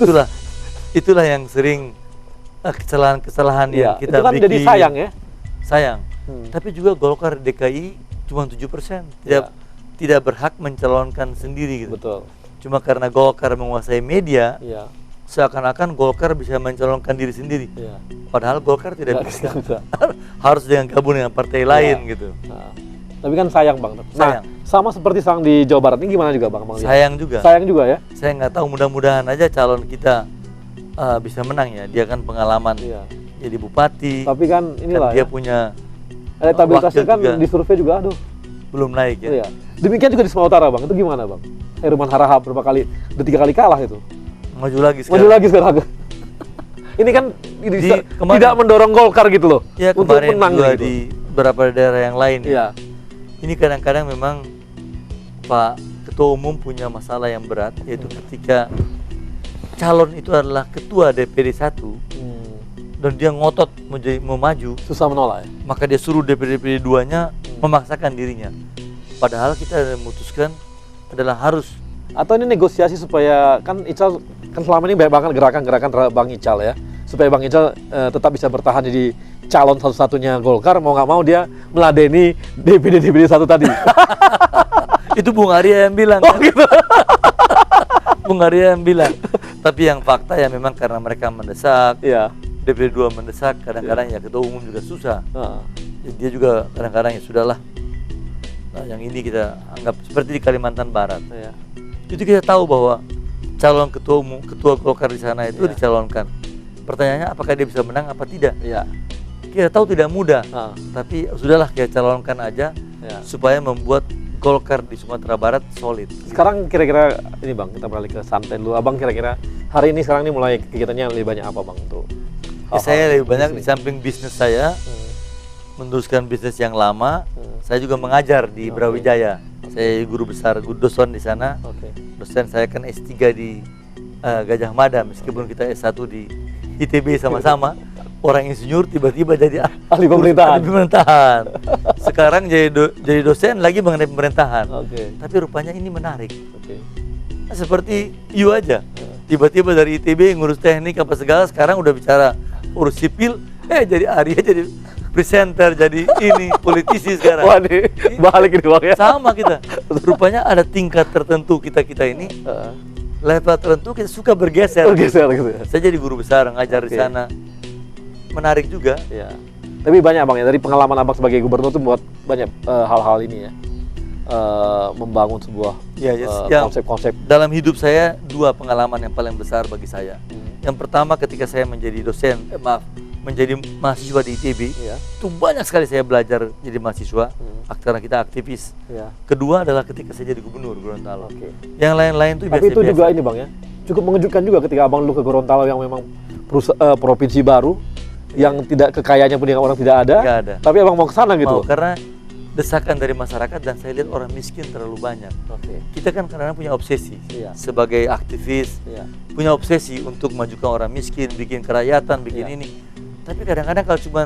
itulah yang sering kesalahan-kesalahan yang Iya, kita itu kan bikin. jadi sayang ya. Sayang. Tapi juga Golkar DKI cuma 7%, tidak berhak mencalonkan sendiri gitu. Betul. Cuma karena Golkar menguasai media, Iya. seakan-akan Golkar bisa mencalonkan diri sendiri. Iya. Padahal Golkar tidak Nggak bisa. bisa. Harus dengan gabung dengan partai lain gitu. Nah, tapi kan sayang Bang. Nah, Sayang. sama seperti sekarang di Jawa Barat ini gimana juga Bang? lihat? Sayang juga. Sayang juga ya. Saya nggak tahu, mudah-mudahan aja calon kita bisa menang ya. Dia kan pengalaman Iya. jadi bupati. Tapi kan Dan inilah dia ya. punya Elektabilitasnya wakil kan juga. di survei juga aduh. belum naik ya. Iya. Demikian juga di Sumatera Utara Bang. Itu gimana Bang? Herman Harahap berapa kali? Udah 3 kali kalah itu. Maju lagi sekarang. Maju lagi sekarang. Ini kan kemarin- tidak mendorong Golkar gitu loh. Ya untuk kemarin menang juga gitu. di beberapa daerah yang lain ya. Iya. Ini kadang-kadang memang Pak Ketua Umum punya masalah yang berat, yaitu ketika calon itu adalah ketua DPD 1 dan dia ngotot mau maju, Susah menolak ya. maka dia suruh DPD 2-nya memaksakan dirinya. Padahal kita memutuskan adalah harus. Atau ini negosiasi supaya kan Ical kan selama ini banyak banget gerakan-gerakan terhadap Bang Ical ya. Supaya Bang Ical tetap bisa bertahan jadi calon satu-satunya Golkar, mau nggak mau dia meladeni DPD 1 tadi. Itu Bung Arya yang bilang. Oh kan? gitu. Bung Arya yang bilang. Tapi yang fakta ya memang karena mereka mendesak, Iya. DPD 2 mendesak, kadang-kadang ya Ketua Umum juga susah. Heeh. Jadi dia juga kadang-kadang ya sudahlah. Nah, yang ini kita anggap seperti di Kalimantan Barat. Iya. Itu kita tahu bahwa calon ketua umum, ketua Golkar di sana itu Iya. dicalonkan. Pertanyaannya apakah dia bisa menang apa tidak? Iya. Kita tahu tidak mudah, Heeh. tapi sudahlah kita calonkan aja Ya. supaya membuat Golkar di Sumatera Barat solid. Sekarang kira-kira ini Bang, kita beralih ke santai dulu. Abang kira-kira hari ini sekarang ini mulai kegiatannya lebih banyak apa Bang untuk? Saya lebih banyak di bisnis? samping bisnis saya meneruskan bisnis yang lama. Saya juga mengajar di Brawijaya. Saya guru besar, guru dosen di sana. Oke. Dosen saya kan S3 di Gajah Mada, meskipun kita S1 di ITB sama-sama. Orang insinyur tiba-tiba jadi Ahli pemerintahan. ahli pemerintahan. Sekarang jadi dosen lagi mengenai pemerintahan. Oke. Tapi rupanya ini menarik. Oke. Nah, seperti you aja. Tiba-tiba dari ITB ngurus teknik apa segala, sekarang udah bicara urus sipil, jadi Arya jadi presenter, jadi ini politisi sekarang. Wah, nih balik ini Bang ya. Sama kita. Rupanya ada tingkat tertentu kita ini, level tertentu kita suka bergeser. Bergeser gitu ya. Saya jadi guru besar ngajar di Oke. sana. Menarik juga. Ya. Tapi banyak Bang ya, dari pengalaman Abang sebagai gubernur tuh buat banyak hal-hal ini ya. Membangun sebuah Ya, yang konsep-konsep. dalam hidup saya 2 pengalaman yang paling besar bagi saya. Yang pertama ketika saya menjadi dosen, menjadi mahasiswa di ITB, Ya. itu banyak sekali saya belajar jadi mahasiswa, karena kita aktivis. Ya. Kedua adalah ketika saya jadi gubernur Gorontalo. Oke. Yang lain-lain itu Tapi biasa-biasa. itu juga ini Bang ya, cukup mengejutkan juga ketika Abang dulu ke Gorontalo yang memang provinsi baru yang tidak kekayaannya pun yang orang tidak ada. Nggak ada. Tapi Abang mau ke sana gitu. Mau, karena desakan dari masyarakat dan saya lihat orang miskin terlalu banyak. Oke. Kita kan kadang-kadang punya obsesi Iya. sebagai aktivis, Iya. punya obsesi untuk majukan orang miskin, bikin kerakyatan, bikin Iya. ini. Tapi kadang-kadang kalau cuma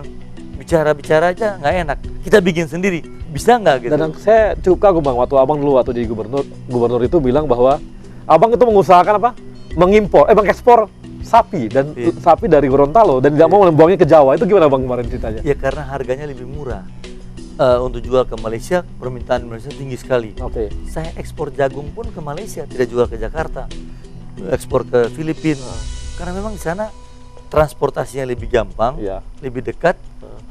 bicara-bicara aja nggak enak. Kita bikin sendiri, bisa nggak gitu? Dan saya cukup kagum Bang waktu Abang dulu waktu jadi gubernur itu bilang bahwa Abang itu mengusahakan apa? Mengekspor sapi dan Iya. sapi dari Gorontalo dan tidak mau membuangnya ke Jawa. Itu gimana Bang kemarin ceritanya? Ya karena harganya lebih murah. Untuk jual ke Malaysia, permintaan Malaysia tinggi sekali. Oke. Saya ekspor jagung pun ke Malaysia, tidak jual ke Jakarta. Ekspor ke Filipina. Karena memang di sana transportasinya lebih gampang, Iya. lebih dekat,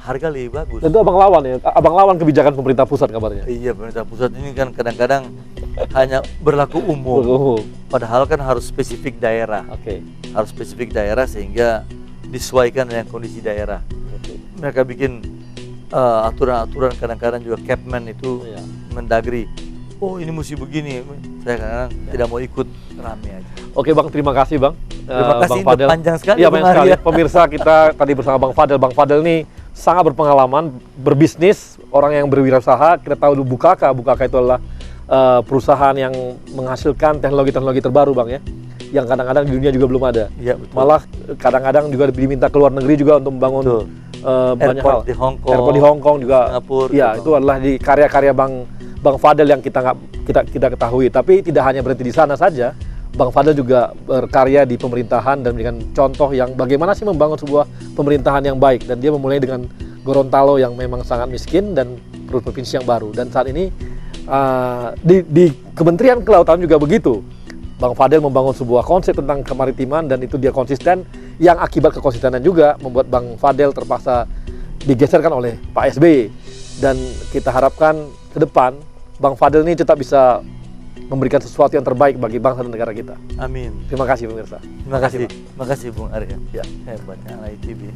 harga lebih bagus. Dan itu Abang lawan ya. Abang lawan kebijakan pemerintah pusat kabarnya. Iya, pemerintah pusat ini kan kadang-kadang hanya berlaku umum. Padahal kan harus spesifik daerah. Oke. Harus spesifik daerah sehingga disesuaikan dengan kondisi daerah. Oke. Mereka bikin aturan-aturan, kadang-kadang juga Capman itu Iya. Mendagri. Oh ini mesti begini. Saya kadang-kadang tidak mau ikut, rame aja. Oke Bang, terima kasih Bang. Terima kasih, Bang Fadel. panjang sekali, Iya, Bang banyak sekali. Arya. Pemirsa kita tadi bersama Bang Fadel. Bang Fadel ini sangat berpengalaman berbisnis, orang yang berwirausaha. Kita tahu dulu Bukaka itu adalah perusahaan yang menghasilkan teknologi-teknologi terbaru Bang ya, yang kadang-kadang di dunia juga belum ada. Iya, betul. Malah kadang-kadang juga diminta ke luar negeri juga untuk membangun Betul. banyak Airport hal. di Hong Kong, Airport di Hong Kong juga. Singapura, Iya, gitu. itu adalah di karya-karya Bang Fadel yang kita ketahui. Tapi tidak hanya berhenti di sana saja. Bang Fadel juga berkarya di pemerintahan dan memberikan contoh yang bagaimana sih membangun sebuah pemerintahan yang baik. Dan dia memulai dengan Gorontalo yang memang sangat miskin dan provinsi yang baru. Dan saat ini di Kementerian Kelautan juga begitu. Bang Fadel membangun sebuah konsep tentang kemaritiman dan itu dia konsisten. Yang akibat kekonsistenan juga membuat Bang Fadel terpaksa digeserkan oleh Pak SBY. Dan kita harapkan ke depan Bang Fadel ini tetap bisa memberikan sesuatu yang terbaik bagi bangsa dan negara kita. Amin. Terima kasih pemirsa. Terima kasih. Terima kasih Bung Arya. Ya, hebatnya ITB.